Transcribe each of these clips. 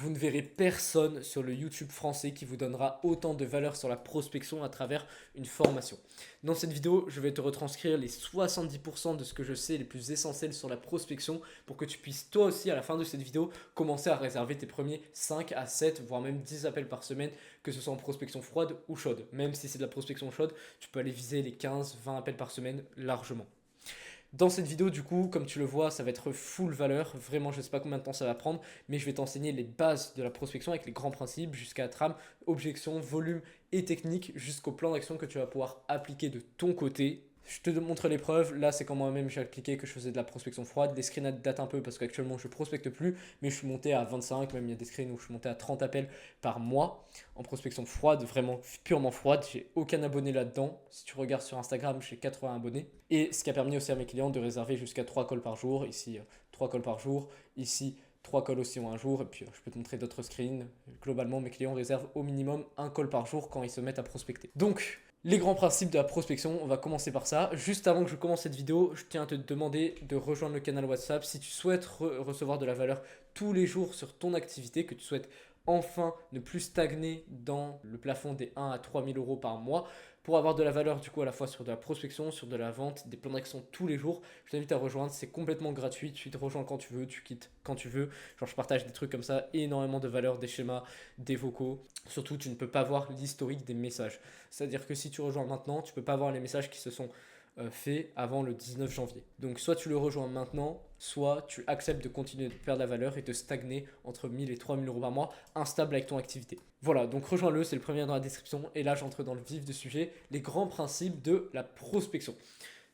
Vous ne verrez personne sur le YouTube français qui vous donnera autant de valeur sur la prospection à travers une formation. Dans cette vidéo, je vais te retranscrire les 70% de ce que je sais les plus essentiels sur la prospection pour que tu puisses toi aussi à la fin de cette vidéo commencer à réserver tes premiers 5 à 7 voire même 10 appels par semaine, que ce soit en prospection froide ou chaude. Même si c'est de la prospection chaude, tu peux aller viser les 15-20 appels par semaine largement. Dans cette vidéo, du coup, comme tu le vois, ça va être full valeur. Vraiment, je ne sais pas combien de temps ça va prendre, mais je vais t'enseigner les bases de la prospection avec les grands principes jusqu'à trame, objection, volume et technique jusqu'au plan d'action que tu vas pouvoir appliquer de ton côté. Je te montre les preuves. Là, c'est quand moi-même j'ai appliqué que je faisais de la prospection froide. Les screens datent un peu parce qu'actuellement je ne prospecte plus, mais je suis monté à 25. Même il y a des screens où je suis monté à 30 appels par mois en prospection froide, vraiment purement froide. J'ai aucun abonné là-dedans. Si tu regardes sur Instagram, j'ai 80 abonnés. Et ce qui a permis aussi à mes clients de réserver jusqu'à 3 calls par jour. Ici, 3 calls par jour. Ici, 3 calls aussi en un jour. Et puis, je peux te montrer d'autres screens. Globalement, mes clients réservent au minimum un call par jour quand ils se mettent à prospecter. Donc, les grands principes de la prospection, on va commencer par ça. Juste avant que je commence cette vidéo, je tiens à te demander de rejoindre le canal WhatsApp si tu souhaites recevoir de la valeur tous les jours sur ton activité, que tu souhaites enfin ne plus stagner dans le plafond des 1 à 3 000 euros par mois pour avoir de la valeur du coup à la fois sur de la prospection, sur de la vente, des plans d'action tous les jours. Je t'invite à rejoindre, c'est complètement gratuit, tu te rejoins quand tu veux, tu quittes quand tu veux. Genre je partage des trucs comme ça, énormément de valeur, des schémas, des vocaux. Surtout tu ne peux pas voir l'historique des messages. C'est-à-dire que si tu rejoins maintenant, tu ne peux pas voir les messages qui se sont fait avant le 19 janvier. Donc soit tu le rejoins maintenant, soit tu acceptes de continuer de perdre la valeur et de stagner entre 1000 et 3000 euros par mois, instable avec ton activité. Voilà, donc rejoins-le, c'est le premier dans la description. Et là, j'entre dans le vif du sujet, les grands principes de la prospection.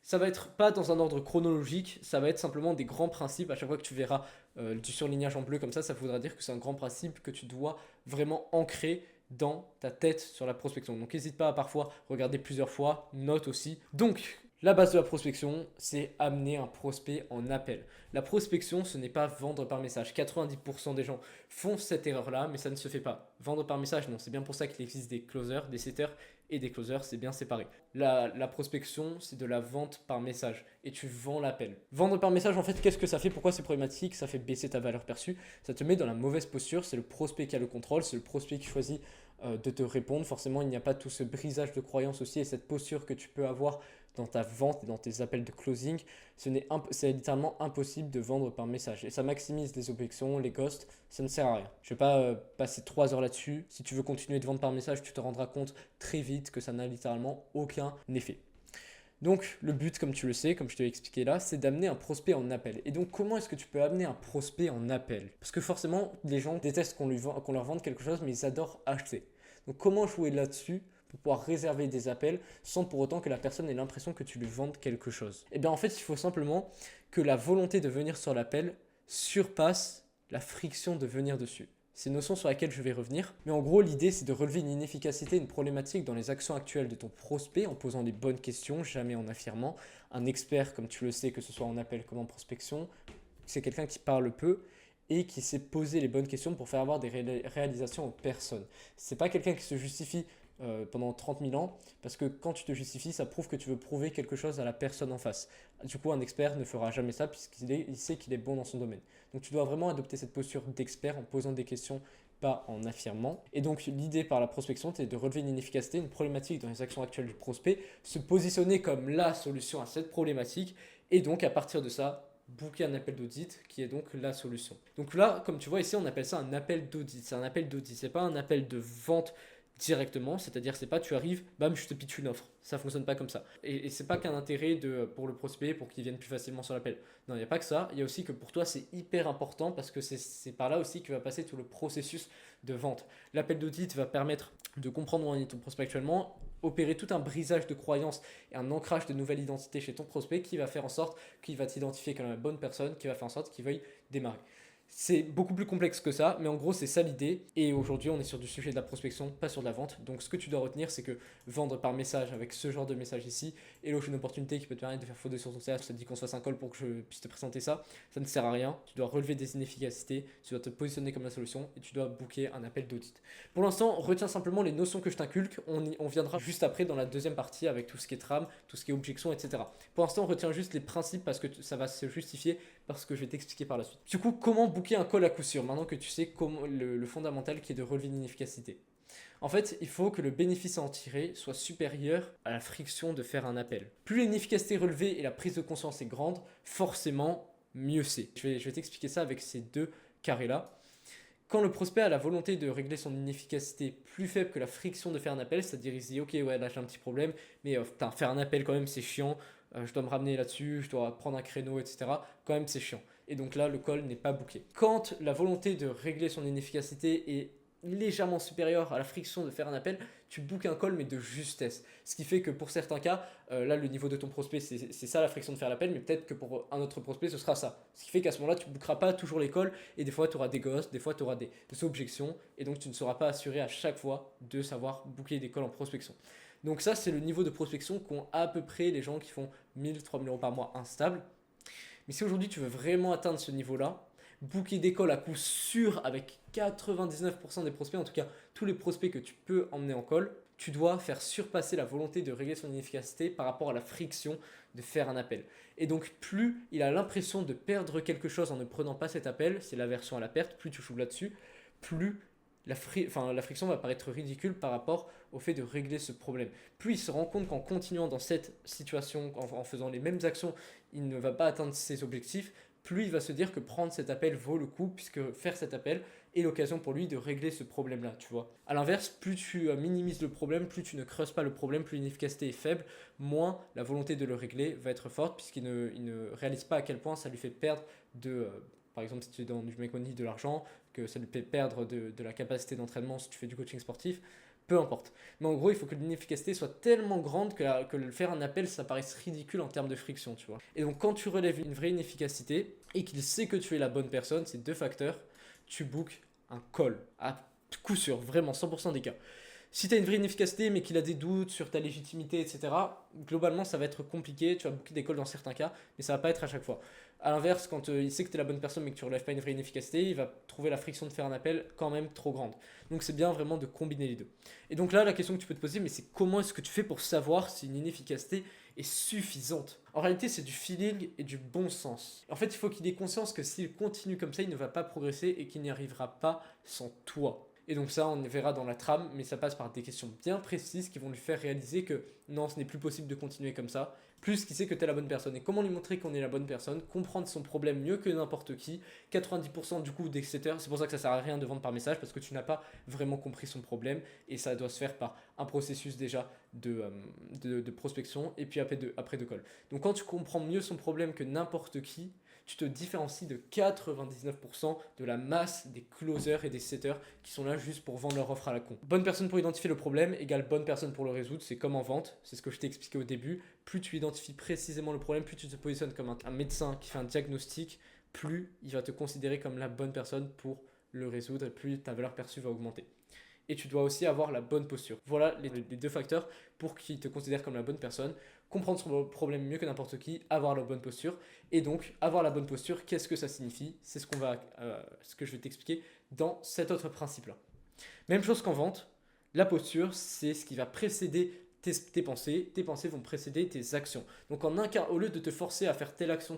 Ça va être pas dans un ordre chronologique, ça va être simplement des grands principes. À chaque fois que tu verras du surlignage en bleu comme ça voudra dire que c'est un grand principe que tu dois vraiment ancrer dans ta tête sur la prospection. Donc n'hésite pas à parfois regarder plusieurs fois, note aussi. Donc la base de la prospection, c'est amener un prospect en appel. La prospection, ce n'est pas vendre par message. 90% des gens font cette erreur-là, mais ça ne se fait pas. Vendre par message, non. C'est bien pour ça qu'il existe des closers, des setters et des closers, c'est bien séparé. La prospection, c'est de la vente par message et tu vends l'appel. Vendre par message, en fait, qu'est-ce que ça fait? Pourquoi c'est problématique? Ça fait baisser ta valeur perçue. Ça te met dans la mauvaise posture. C'est le prospect qui a le contrôle, c'est le prospect qui choisit de te répondre. Forcément, il n'y a pas tout ce brisage de croyances aussi et cette posture que tu peux avoir dans ta vente et dans tes appels de closing. C'est littéralement impossible de vendre par message. Et ça maximise les objections, les ghosts, ça ne sert à rien. Je ne vais pas passer 3 heures là-dessus. Si tu veux continuer de vendre par message, tu te rendras compte très vite que ça n'a littéralement aucun effet. Donc le but, comme tu le sais, comme je te l'ai expliqué là, c'est d'amener un prospect en appel. Et donc comment est-ce que tu peux amener un prospect en appel? Parce que forcément, les gens détestent qu'on leur vende quelque chose, mais ils adorent acheter. Donc comment jouer là-dessus pour pouvoir réserver des appels sans pour autant que la personne ait l'impression que tu lui vendes quelque chose? Et bien en fait, il faut simplement que la volonté de venir sur l'appel surpasse la friction de venir dessus. C'est une notion sur laquelle je vais revenir. Mais en gros, l'idée, c'est de relever une inefficacité, une problématique dans les actions actuelles de ton prospect en posant les bonnes questions, jamais en affirmant. Un expert, comme tu le sais, que ce soit en appel comme en prospection, c'est quelqu'un qui parle peu et qui sait poser les bonnes questions pour faire avoir des réalisations aux personnes. C'est pas quelqu'un qui se justifie pendant 30 000 ans, parce que quand tu te justifies, ça prouve que tu veux prouver quelque chose à la personne en face. Du coup, un expert ne fera jamais ça puisqu'il sait qu'il est bon dans son domaine. Donc tu dois vraiment adopter cette posture d'expert en posant des questions, pas en affirmant. Et donc l'idée par la prospection, c'est de relever une inefficacité, une problématique dans les actions actuelles du prospect, se positionner comme la solution à cette problématique, et donc à partir de ça, booker un appel d'audit qui est donc la solution. Donc là, comme tu vois ici, on appelle ça un appel d'audit. C'est un appel d'audit, c'est pas un appel de vente directement, c'est-à-dire c'est pas tu arrives, bam, je te pitch une offre. Ça fonctionne pas comme ça. Et c'est pas qu'un intérêt pour le prospect pour qu'il vienne plus facilement sur l'appel. Non, il n'y a pas que ça. Il y a aussi que pour toi c'est hyper important parce que c'est par là aussi que va passer tout le processus de vente. L'appel d'audit va permettre de comprendre où en est ton prospect actuellement, opérer tout un brisage de croyances et un ancrage de nouvelle identité chez ton prospect qui va faire en sorte qu'il va t'identifier comme la bonne personne, qui va faire en sorte qu'il veuille démarrer. C'est beaucoup plus complexe que ça, mais en gros, c'est ça l'idée. Et aujourd'hui, on est sur du sujet de la prospection, pas sur de la vente. Donc, ce que tu dois retenir, c'est que vendre par message avec ce genre de message ici, hello, j'ai une opportunité qui peut te permettre de faire fauder sur ton CA, ça te dit qu'on se fasse un call pour que je puisse te présenter ça. Ça ne sert à rien. Tu dois relever des inefficacités, tu dois te positionner comme la solution et tu dois booker un appel d'audit. Pour l'instant, retiens simplement les notions que je t'inculque. On viendra juste après dans la deuxième partie avec tout ce qui est trame, tout ce qui est objection, etc. Pour l'instant, on retient juste les principes parce que ça va se justifier parce que je vais t'expliquer par la suite. Du coup, comment booker un call à coup sûr, maintenant que tu sais comment, le fondamental qui est de relever l'inefficacité. En fait, il faut que le bénéfice à en tirer soit supérieur à la friction de faire un appel. Plus l'inefficacité relevée et la prise de conscience est grande, forcément, mieux c'est. Je vais t'expliquer ça avec ces deux carrés-là. Quand le prospect a la volonté de régler son inefficacité plus faible que la friction de faire un appel, c'est-à-dire il se dit ok ouais là j'ai un petit problème, mais faire un appel quand même c'est chiant, je dois me ramener là-dessus, je dois prendre un créneau, etc. Quand même c'est chiant. Et donc là le call n'est pas booké. Quand la volonté de régler son inefficacité est légèrement supérieure à la friction de faire un appel, tu bookes un call mais de justesse. Ce qui fait que pour certains cas, là le niveau de ton prospect c'est ça la friction de faire l'appel, mais peut-être que pour un autre prospect ce sera ça. Ce qui fait qu'à ce moment-là tu ne bookeras pas toujours les calls et des fois tu auras des ghosts, des fois tu auras des objections et donc tu ne seras pas assuré à chaque fois de savoir booker des calls en prospection. Donc ça c'est le niveau de prospection qu'ont à peu près les gens qui font 1000-3000 euros par mois instables. Mais si aujourd'hui tu veux vraiment atteindre ce niveau-là, booker des calls à coup sûr avec 99% des prospects, en tout cas tous les prospects que tu peux emmener en call, tu dois faire surpasser la volonté de régler son inefficacité par rapport à la friction de faire un appel. Et donc plus il a l'impression de perdre quelque chose en ne prenant pas cet appel, c'est l'aversion à la perte, plus tu joues là-dessus, plus la friction va paraître ridicule par rapport au fait de régler ce problème. Plus il se rend compte qu'en continuant dans cette situation, en faisant les mêmes actions, il ne va pas atteindre ses objectifs, plus il va se dire que prendre cet appel vaut le coup, puisque faire cet appel est l'occasion pour lui de régler ce problème-là, tu vois. À l'inverse, plus tu minimises le problème, plus tu ne creuses pas le problème, plus l'inefficacité est faible, moins la volonté de le régler va être forte, puisqu'il ne réalise pas à quel point ça lui fait perdre par exemple, si tu es dans du make money, de l'argent, que ça lui fait perdre de la capacité d'entraînement si tu fais du coaching sportif, peu importe. Mais en gros, il faut que l'inefficacité soit tellement grande que faire un appel, ça paraisse ridicule en termes de friction, tu vois. Et donc, quand tu relèves une vraie inefficacité et qu'il sait que tu es la bonne personne, ces deux facteurs, tu bookes un call à coup sûr, vraiment 100% des cas. Si tu as une vraie inefficacité mais qu'il a des doutes sur ta légitimité, etc., globalement ça va être compliqué, tu vas booker des calls dans certains cas, mais ça va pas être à chaque fois. A l'inverse, quand il sait que tu es la bonne personne mais que tu relèves pas une vraie inefficacité, il va trouver la friction de faire un appel quand même trop grande. Donc c'est bien vraiment de combiner les deux. Et donc là, la question que tu peux te poser, mais c'est comment est-ce que tu fais pour savoir si une inefficacité est suffisante? En réalité, c'est du feeling et du bon sens. En fait, il faut qu'il ait conscience que s'il continue comme ça, il ne va pas progresser et qu'il n'y arrivera pas sans toi. Et donc ça, on verra dans la trame, mais ça passe par des questions bien précises qui vont lui faire réaliser que non, ce n'est plus possible de continuer comme ça, plus qu'il sait que tu es la bonne personne. Et comment lui montrer qu'on est la bonne personne, comprendre son problème mieux que n'importe qui, 90% du coup des setters, c'est pour ça que ça sert à rien de vendre par message, parce que tu n'as pas vraiment compris son problème, et ça doit se faire par un processus déjà de prospection, et puis après de call. Donc quand tu comprends mieux son problème que n'importe qui, tu te différencies de 99% de la masse des closers et des setters qui sont là juste pour vendre leur offre à la con. Bonne personne pour identifier le problème égale bonne personne pour le résoudre, c'est comme en vente, c'est ce que je t'ai expliqué au début. Plus tu identifies précisément le problème, plus tu te positionnes comme un médecin qui fait un diagnostic, plus il va te considérer comme la bonne personne pour le résoudre et plus ta valeur perçue va augmenter. Et tu dois aussi avoir la bonne posture. Voilà les deux facteurs pour qu'il te considère comme la bonne personne. Comprendre son problème mieux que n'importe qui, avoir la bonne posture. Et donc, avoir la bonne posture, qu'est-ce que ça signifie? C'est ce que je vais t'expliquer dans cet autre principe-là. Même chose qu'en vente, la posture, c'est ce qui va précéder tes pensées vont précéder tes actions. Donc en au lieu de te forcer à faire telle action,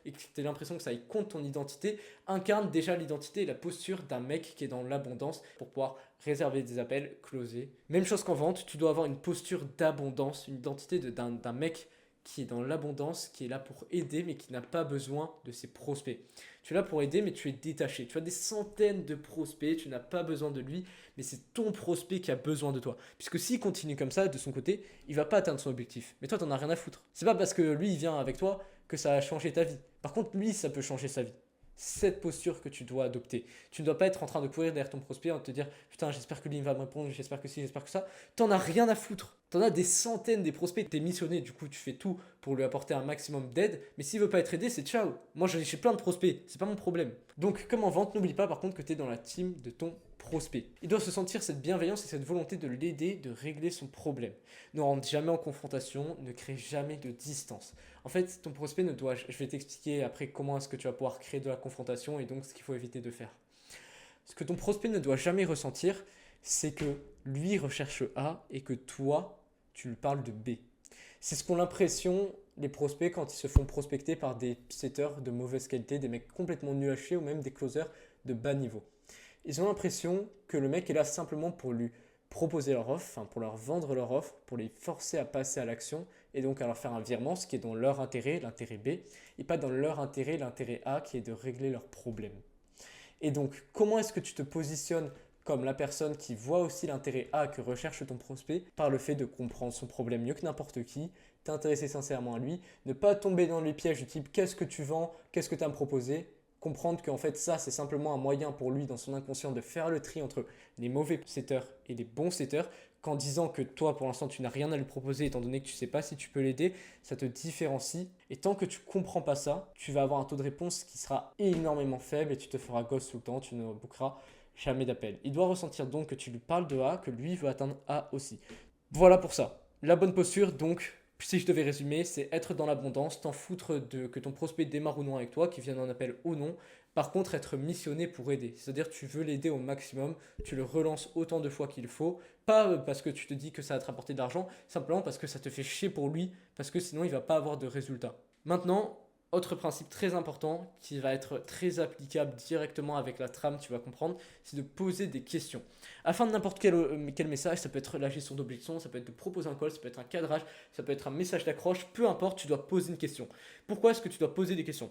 et que tu aies l'impression que ça aille contre ton identité, incarne déjà l'identité et la posture d'un mec qui est dans l'abondance pour pouvoir réserver des appels, closer. Même chose qu'en vente, tu dois avoir une posture d'abondance, une identité d'un mec qui est dans l'abondance, qui est là pour aider, mais qui n'a pas besoin de ses prospects. Tu es là pour aider, mais tu es détaché. Tu as des centaines de prospects, tu n'as pas besoin de lui, mais c'est ton prospect qui a besoin de toi. Puisque s'il continue comme ça, de son côté, il va pas atteindre son objectif. Mais toi, tu n'en as rien à foutre. C'est pas parce que lui, il vient avec toi que ça a changé ta vie. Par contre, lui, ça peut changer sa vie. Cette posture que tu dois adopter. Tu ne dois pas être en train de courir derrière ton prospect en te dire putain, j'espère que lui va me répondre, j'espère que si, j'espère que ça. T'en as rien à foutre. T'en as des centaines des prospects. T'es missionné, du coup, tu fais tout pour lui apporter un maximum d'aide. Mais s'il veut pas être aidé, c'est ciao. Moi, j'ai plein de prospects, c'est pas mon problème. Donc, comme en vente, n'oublie pas par contre que t'es dans la team de ton prospect. Il doit se sentir cette bienveillance et cette volonté de l'aider, de régler son problème. Ne rentre jamais en confrontation, ne crée jamais de distance. En fait, ton prospect ne doit... Je vais t'expliquer après comment est-ce que tu vas pouvoir créer de la confrontation et donc ce qu'il faut éviter de faire. Ce que ton prospect ne doit jamais ressentir, c'est que lui recherche A et que toi, tu lui parles de B. C'est ce qu'ont l'impression les prospects quand ils se font prospecter par des setters de mauvaise qualité, des mecs complètement nuls à chier ou même des closers de bas niveau. Ils ont l'impression que le mec est là simplement pour lui proposer leur offre, enfin pour leur vendre leur offre, pour les forcer à passer à l'action et donc à leur faire un virement, ce qui est dans leur intérêt, l'intérêt B, et pas dans leur intérêt, l'intérêt A, qui est de régler leurs problèmes. Et donc, comment est-ce que tu te positionnes comme la personne qui voit aussi l'intérêt A que recherche ton prospect par le fait de comprendre son problème mieux que n'importe qui, t'intéresser sincèrement à lui, ne pas tomber dans les pièges du type qu'est-ce que tu vends, qu'est-ce que tu as à me proposer, comprendre qu'en fait ça c'est simplement un moyen pour lui dans son inconscient de faire le tri entre les mauvais setters et les bons setters, qu'en disant que toi pour l'instant tu n'as rien à lui proposer étant donné que tu ne sais pas si tu peux l'aider, ça te différencie. Et tant que tu ne comprends pas ça, tu vas avoir un taux de réponse qui sera énormément faible et tu te feras ghost tout le temps, tu ne bookeras jamais d'appel. Il doit ressentir donc que tu lui parles de A, que lui veut atteindre A aussi. Voilà pour ça. La bonne posture, donc, si je devais résumer, c'est être dans l'abondance, t'en foutre de que ton prospect démarre ou non avec toi, qu'il vienne en appel ou non. Par contre, être missionné pour aider. C'est-à-dire tu veux l'aider au maximum, tu le relances autant de fois qu'il faut. Pas parce que tu te dis que ça va te rapporter de l'argent, simplement parce que ça te fait chier pour lui, parce que sinon il ne va pas avoir de résultat. Maintenant, autre principe très important qui va être très applicable directement avec la trame, tu vas comprendre, c'est de poser des questions. Afin de n'importe quel message, ça peut être la gestion d'objection, ça peut être de proposer un call, ça peut être un cadrage, ça peut être un message d'accroche, peu importe, tu dois poser une question. Pourquoi est-ce que tu dois poser des questions?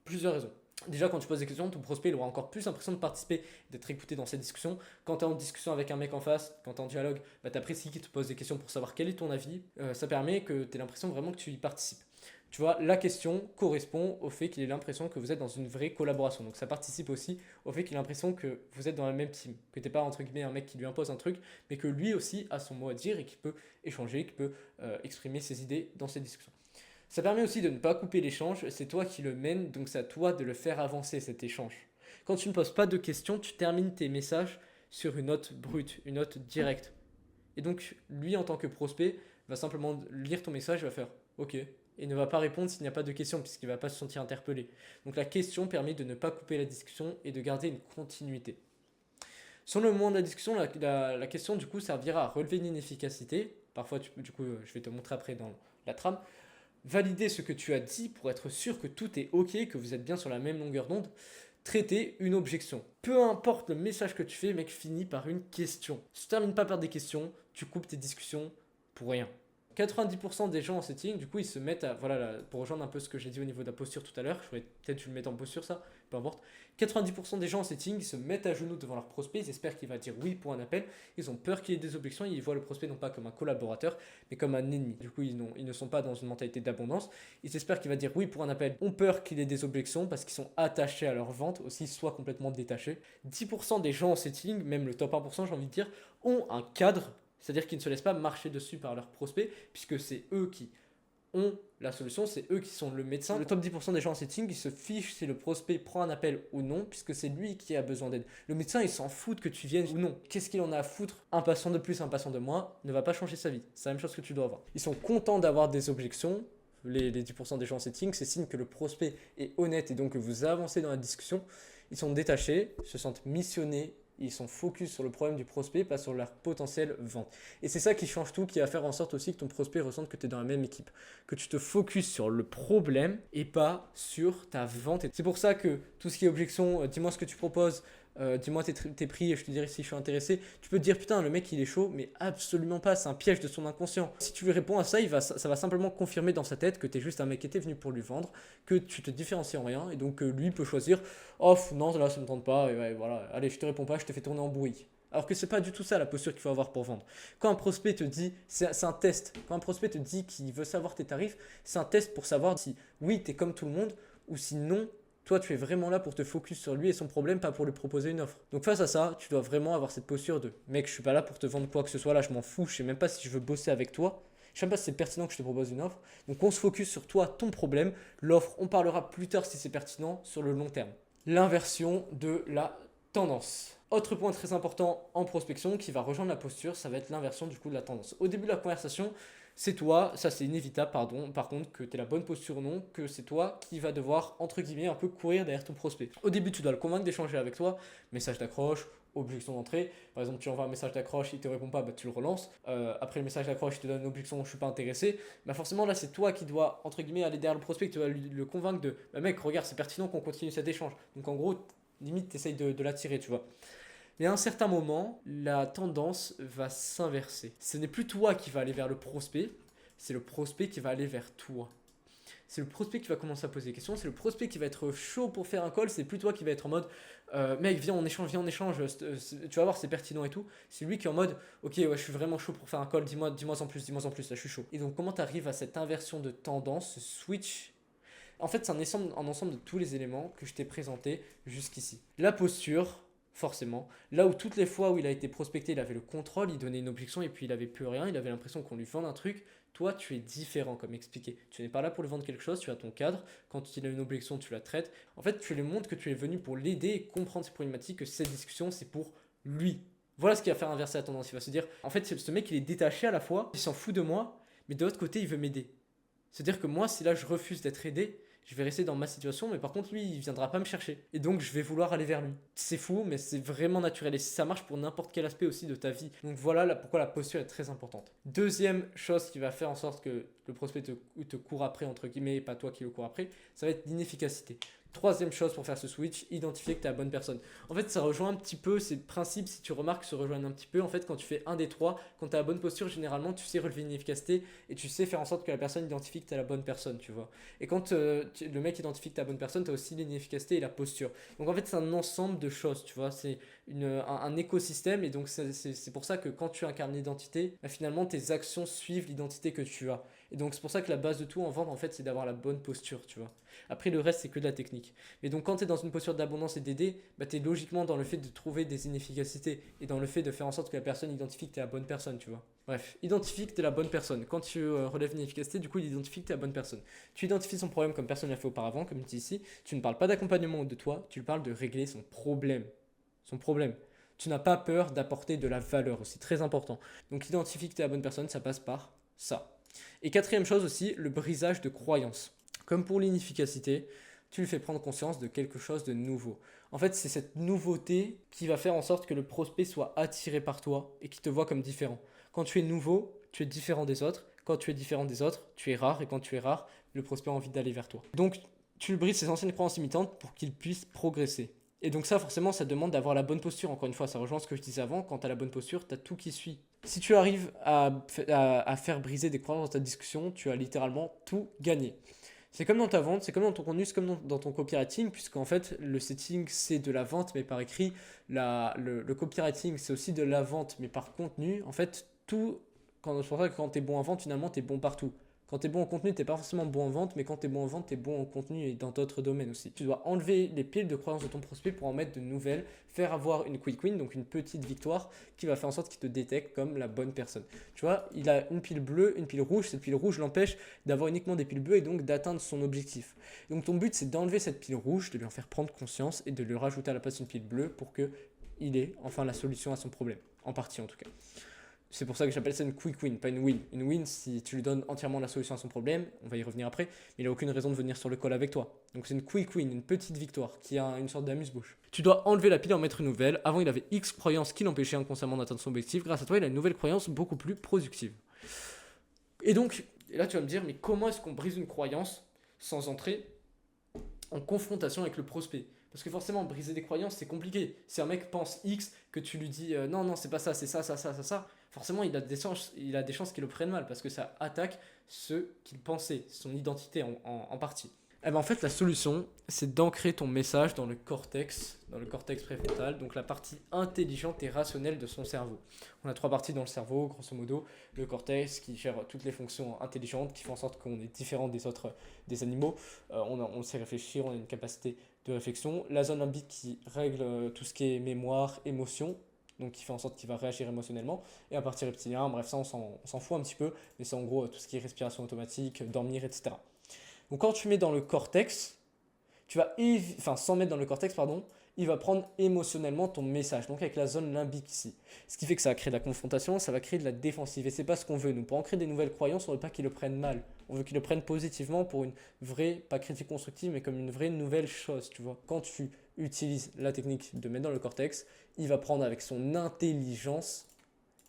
Plusieurs raisons. Déjà, quand tu poses des questions, ton prospect il aura encore plus l'impression de participer, d'être écouté dans cette discussion. Quand tu es en discussion avec un mec en face, quand tu es en dialogue, tu apprécies qu'il te pose des questions pour savoir quel est ton avis. Ça permet que tu aies l'impression vraiment que tu y participes. Tu vois, la question correspond au fait qu'il ait l'impression que vous êtes dans une vraie collaboration. Donc ça participe aussi au fait qu'il ait l'impression que vous êtes dans la même team. Que tu n'es pas entre guillemets un mec qui lui impose un truc, mais que lui aussi a son mot à dire et qu'il peut échanger, qu'il peut exprimer ses idées dans cette discussion. Ça permet aussi de ne pas couper l'échange, c'est toi qui le mènes, donc c'est à toi de le faire avancer cet échange. Quand tu ne poses pas de questions, tu termines tes messages sur une note brute, une note directe. Et donc lui en tant que prospect va simplement lire ton message, va faire OK, et ne va pas répondre s'il n'y a pas de question puisqu'il ne va pas se sentir interpellé. Donc la question permet de ne pas couper la discussion et de garder une continuité. Sur le moment de la discussion, la question du coup servira à relever une inefficacité. Parfois, je vais te montrer après dans la trame. Valider ce que tu as dit pour être sûr que tout est OK, que vous êtes bien sur la même longueur d'onde. Traiter une objection. Peu importe le message que tu fais, mec, finit par une question. Si tu ne termines pas par des questions, tu coupes tes discussions pour rien. 90% des gens en setting, du coup, ils se mettent à. Voilà, là, pour rejoindre un peu ce que j'ai dit au niveau de la posture tout à l'heure, je pourrais peut-être le mettre en posture, ça, peu importe. 90% des gens en setting, ils se mettent à genoux devant leur prospect, ils espèrent qu'il va dire oui pour un appel, ils ont peur qu'il y ait des objections, ils voient le prospect non pas comme un collaborateur, mais comme un ennemi. Du coup, ils ne sont pas dans une mentalité d'abondance, ils espèrent qu'il va dire oui pour un appel, ont peur qu'il ait des objections parce qu'ils sont attachés à leur vente, aussi soit complètement détachés. 10% des gens en setting, même le top 1%, j'ai envie de dire, ont un cadre. C'est-à-dire qu'ils ne se laissent pas marcher dessus par leurs prospects, puisque c'est eux qui ont la solution, c'est eux qui sont le médecin. Le top 10% des gens en setting, ils se fichent si le prospect prend un appel ou non, puisque c'est lui qui a besoin d'aide. Le médecin, il s'en fout que tu viennes ou non. Qu'est-ce qu'il en a à foutre? Un patient de plus, un patient de moins, ne va pas changer sa vie. C'est la même chose que tu dois avoir. Ils sont contents d'avoir des objections. Les 10% des gens en setting, c'est signe que le prospect est honnête et donc que vous avancez dans la discussion. Ils sont détachés, se sentent missionnés. Ils sont focus sur le problème du prospect, pas sur leur potentielle vente. Et c'est ça qui change tout, qui va faire en sorte aussi que ton prospect ressente que tu es dans la même équipe. Que tu te focuses sur le problème et pas sur ta vente. Et c'est pour ça que tout ce qui est objection, dis-moi ce que tu proposes, dis-moi tes prix et je te dirai si je suis intéressé. Tu peux te dire putain le mec il est chaud, mais absolument pas, c'est un piège de son inconscient. Si tu lui réponds à ça, ça va simplement confirmer dans sa tête que tu es juste un mec qui était venu pour lui vendre, que tu te différencies en rien et donc lui peut choisir off, non là ça me tente pas, et ouais, voilà, allez je te réponds pas, je te fais tourner en bruit. Alors que c'est pas du tout ça la posture qu'il faut avoir pour vendre. Quand un prospect te dit, c'est un test, quand un prospect te dit qu'il veut savoir tes tarifs, c'est un test pour savoir si oui tu es comme tout le monde ou si non. Toi, tu es vraiment là pour te focus sur lui et son problème, pas pour lui proposer une offre. Donc face à ça, tu dois vraiment avoir cette posture de mec, je suis pas là pour te vendre quoi que ce soit, là je m'en fous, je sais même pas si je veux bosser avec toi. Je sais même pas si c'est pertinent que je te propose une offre. Donc on se focus sur toi, ton problème. L'offre, on parlera plus tard si c'est pertinent sur le long terme. L'inversion de la tendance. Autre point très important en prospection qui va rejoindre la posture, ça va être l'inversion du coup de la tendance. Au début de la conversation, C'est toi, ça c'est inévitable, pardon, par contre, que tu aies la bonne posture ou non, que c'est toi qui va devoir, entre guillemets, un peu courir derrière ton prospect. Au début, tu dois le convaincre d'échanger avec toi, message d'accroche, objection d'entrée. Par exemple, tu envoies un message d'accroche, il te répond pas, bah, tu le relances. Après le message d'accroche, il te donne une objection, je suis pas intéressé. Bah forcément, là, c'est toi qui dois, entre guillemets, aller derrière le prospect, tu vas le convaincre de, bah, mec, regarde, c'est pertinent qu'on continue cet échange. Donc en gros, limite, tu essayes de l'attirer, tu vois. Mais à un certain moment, la tendance va s'inverser. Ce n'est plus toi qui va aller vers le prospect, c'est le prospect qui va aller vers toi. C'est le prospect qui va commencer à poser des questions, c'est le prospect qui va être chaud pour faire un call, c'est plus toi qui va être en mode mec, viens, on échange, tu vas voir, c'est pertinent et tout. C'est lui qui est en mode ok, ouais, je suis vraiment chaud pour faire un call, dis-moi en plus, là je suis chaud. Et donc, comment tu arrives à cette inversion de tendance, ce switch? En fait, c'est un ensemble de tous les éléments que je t'ai présentés jusqu'ici. La posture, forcément. Là où toutes les fois où il a été prospecté, il avait le contrôle, il donnait une objection et puis il avait plus rien, il avait l'impression qu'on lui vende un truc. Toi, tu es différent, comme expliqué. Tu n'es pas là pour lui vendre quelque chose, tu as ton cadre. Quand il a une objection, tu la traites. En fait, tu lui montres que tu es venu pour l'aider et comprendre ses problématiques, que cette discussion, c'est pour lui. Voilà ce qui va faire inverser la tendance. Il va se dire, en fait, ce mec, il est détaché à la fois, il s'en fout de moi, mais de l'autre côté, il veut m'aider. C'est-à-dire que moi, si là, je refuse d'être aidé, je vais rester dans ma situation, mais par contre, lui, il viendra pas me chercher. Et donc, je vais vouloir aller vers lui. C'est fou, mais c'est vraiment naturel. Et ça marche pour n'importe quel aspect aussi de ta vie. Donc voilà pourquoi la posture est très importante. Deuxième chose qui va faire en sorte que le prospect te court après, entre guillemets, et pas toi qui le cours après, ça va être l'inefficacité. Troisième chose pour faire ce switch, identifier que tu es la bonne personne. En fait, ça rejoint un petit peu ces principes, si tu remarques, se rejoignent un petit peu. En fait, quand tu fais un des trois, quand tu as la bonne posture, généralement, tu sais relever une efficacité et tu sais faire en sorte que la personne identifie que tu es la bonne personne, tu vois. Et quand le mec identifie que tu es la bonne personne, tu as aussi l'inefficacité et la posture. Donc en fait, c'est un ensemble de choses, tu vois. C'est un écosystème et donc c'est pour ça que quand tu incarnes l'identité, bah, finalement, tes actions suivent l'identité que tu as. Et donc c'est pour ça que la base de tout en vente, en fait, c'est d'avoir la bonne posture, tu vois. Après, le reste, c'est que de la technique. Mais donc, quand tu es dans une posture d'abondance et d'aider, bah, tu es logiquement dans le fait de trouver des inefficacités et dans le fait de faire en sorte que la personne identifie que tu es la bonne personne, tu vois. Bref, identifie que tu es la bonne personne. Quand tu relèves une efficacité, du coup, il identifie que tu es la bonne personne. Tu identifies son problème comme personne l'a fait auparavant, comme dit ici. Tu ne parles pas d'accompagnement ou de toi, tu parles de régler son problème. Son problème. Tu n'as pas peur d'apporter de la valeur aussi, très important. Donc, identifie que tu es la bonne personne, ça passe par ça. Et quatrième chose aussi, le brisage de croyances. Comme pour l'inefficacité, tu lui fais prendre conscience de quelque chose de nouveau. En fait, c'est cette nouveauté qui va faire en sorte que le prospect soit attiré par toi et qu'il te voit comme différent. Quand tu es nouveau, tu es différent des autres. Quand tu es différent des autres, tu es rare. Et quand tu es rare, le prospect a envie d'aller vers toi. Donc, tu lui brises ses anciennes croyances limitantes pour qu'il puisse progresser. Et donc ça, forcément, ça demande d'avoir la bonne posture. Encore une fois, ça rejoint ce que je disais avant. Quand tu as la bonne posture, tu as tout qui suit. Si tu arrives à faire briser des croyances dans ta discussion, tu as littéralement tout gagné. C'est comme dans ta vente, c'est comme dans ton contenu, c'est comme dans ton copywriting, puisqu'en fait, le setting, c'est de la vente, mais par écrit. Le copywriting, c'est aussi de la vente, mais par contenu. En fait, c'est pour ça que quand tu es bon en vente, finalement, tu es bon partout. Quand tu es bon en contenu, tu n'es pas forcément bon en vente, mais quand tu es bon en vente, tu es bon en contenu et dans d'autres domaines aussi. Tu dois enlever les piles de croyances de ton prospect pour en mettre de nouvelles, faire avoir une quick win, donc une petite victoire qui va faire en sorte qu'il te détecte comme la bonne personne. Tu vois, il a une pile bleue, une pile rouge, cette pile rouge l'empêche d'avoir uniquement des piles bleues et donc d'atteindre son objectif. Donc ton but, c'est d'enlever cette pile rouge, de lui en faire prendre conscience et de lui rajouter à la place une pile bleue pour qu'il ait enfin la solution à son problème, en partie en tout cas. C'est pour ça que j'appelle ça une quick win, pas une win. Une win, si tu lui donnes entièrement la solution à son problème, on va y revenir après, mais il n'a aucune raison de venir sur le call avec toi. Donc c'est une quick win, une petite victoire qui a une sorte d'amuse-bouche. Tu dois enlever la pile et en mettre une nouvelle. Avant, il avait X croyances qui l'empêchaient inconsciemment d'atteindre son objectif. Grâce à toi, il a une nouvelle croyance beaucoup plus productive. Et donc, et là tu vas me dire, mais comment est-ce qu'on brise une croyance sans entrer en confrontation avec le prospect? Parce que forcément, briser des croyances, c'est compliqué. Si un mec pense X, que tu lui dis non, non, c'est pas ça, c'est ça, forcément, il a des chances qu'il le prenne mal parce que ça attaque ce qu'il pensait, son identité en partie. Eh ben en fait, la solution, c'est d'ancrer ton message dans le cortex préfrontal, donc la partie intelligente et rationnelle de son cerveau. On a trois parties dans le cerveau, grosso modo. Le cortex qui gère toutes les fonctions intelligentes, qui font en sorte qu'on est différent des animaux. On sait réfléchir, on a une capacité de réflexion. La zone limbique qui règle tout ce qui est mémoire, émotion, donc qui fait en sorte qu'il va réagir émotionnellement. Et la partie reptilien, bref, ça on s'en fout un petit peu, mais c'est en gros tout ce qui est respiration automatique, dormir, etc. Donc quand tu mets dans le cortex, tu vas sans mettre dans le cortex, pardon, il va prendre émotionnellement ton message, donc avec la zone limbique ici. Ce qui fait que ça va créer de la confrontation, ça va créer de la défensive, et c'est pas ce qu'on veut. Nous, pour ancrer des nouvelles croyances, on veut pas qu'ils le prennent mal, on veut qu'ils le prennent positivement pour une vraie, pas critique constructive, mais comme une vraie nouvelle chose, tu vois. Quand tu utilises la technique de mettre dans le cortex, il va prendre avec son intelligence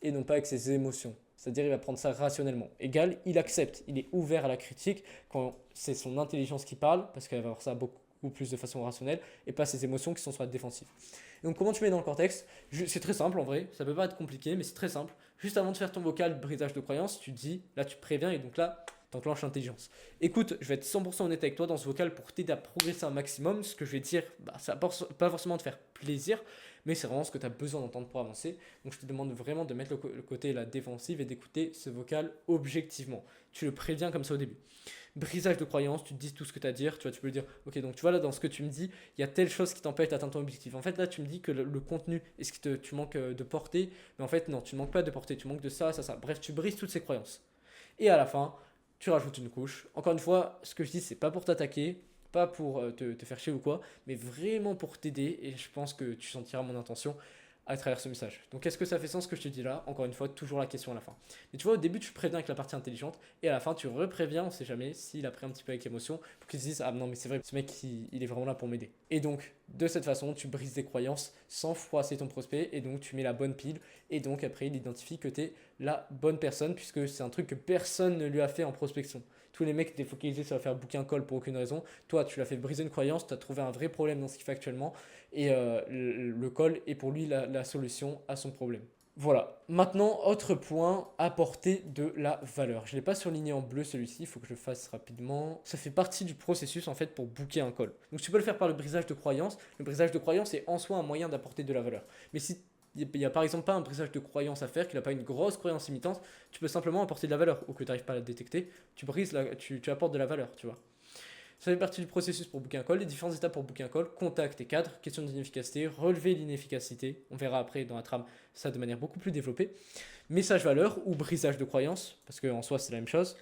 et non pas avec ses émotions. C'est-à-dire il va prendre ça rationnellement. Égal, il accepte, il est ouvert à la critique quand c'est son intelligence qui parle, parce qu'elle va voir ça beaucoup plus de façon rationnelle, et pas ses émotions qui sont sur la défensive. Et donc comment tu mets dans le cortex? C'est très simple en vrai, ça peut pas être compliqué, mais c'est très simple. Juste avant de faire ton vocal brisage de croyance, tu dis, là tu préviens, et donc là, t'enclenches l'intelligence. Écoute, je vais être 100% honnête avec toi dans ce vocal pour t'aider à progresser un maximum. Ce que je vais dire, ça va pas forcément te faire plaisir, mais c'est vraiment ce que tu as besoin d'entendre pour avancer. Donc je te demande vraiment de mettre le côté la défensive et d'écouter ce vocal objectivement. Tu le préviens comme ça au début. Brisage de croyance, tu te dis tout ce que tu as à dire, tu vois, tu peux le dire, ok, donc tu vois là dans ce que tu me dis, il y a telle chose qui t'empêche d'atteindre ton objectif. En fait là tu me dis que le contenu est ce que tu manques de portée, mais en fait non, tu ne manques pas de portée, tu manques de ça, ça, ça. Bref, tu brises toutes ces croyances. Et à la fin, tu rajoutes une couche. Encore une fois, ce que je dis, c'est pas pour t'attaquer, pas pour te faire chier ou quoi, mais vraiment pour t'aider. Et je pense que tu sentiras mon intention à travers ce message. Donc, est-ce que ça fait sens ce que je te dis là? Encore une fois, toujours la question à la fin. Mais tu vois, au début, tu préviens avec la partie intelligente, et à la fin, tu repréviens, on sait jamais, s'il a pris un petit peu avec émotion, pour qu'il se dise, ah non, mais c'est vrai, ce mec, il est vraiment là pour m'aider. Et donc, de cette façon, tu brises des croyances sans froisser ton prospect, et donc tu mets la bonne pile, et donc après, il identifie que tu es la bonne personne, puisque c'est un truc que personne ne lui a fait en prospection. Tous les mecs étaient focalisés sur faire booker un call pour aucune raison. Toi, tu l'as fait briser une croyance, tu as trouvé un vrai problème dans ce qu'il fait actuellement. Et le call est pour lui la solution à son problème. Voilà. Maintenant, autre point, apporter de la valeur. Je ne l'ai pas surligné en bleu celui-ci, il faut que je le fasse rapidement. Ça fait partie du processus en fait pour booker un call. Donc tu peux le faire par le brisage de croyance. Le brisage de croyance est en soi un moyen d'apporter de la valeur. Mais si il n'y a par exemple pas un brisage de croyance à faire, qu'il n'a pas une grosse croyance imitante, tu peux simplement apporter de la valeur, ou que tu n'arrives pas à la détecter, tu apportes de la valeur, tu vois. Ça fait partie du processus pour booker un call. Les différentes étapes pour booker un call: contact et cadre, question d'inefficacité, relever l'inefficacité. On verra après dans la trame ça de manière beaucoup plus développée. Message valeur ou brisage de croyance, parce qu'en soi c'est la même chose.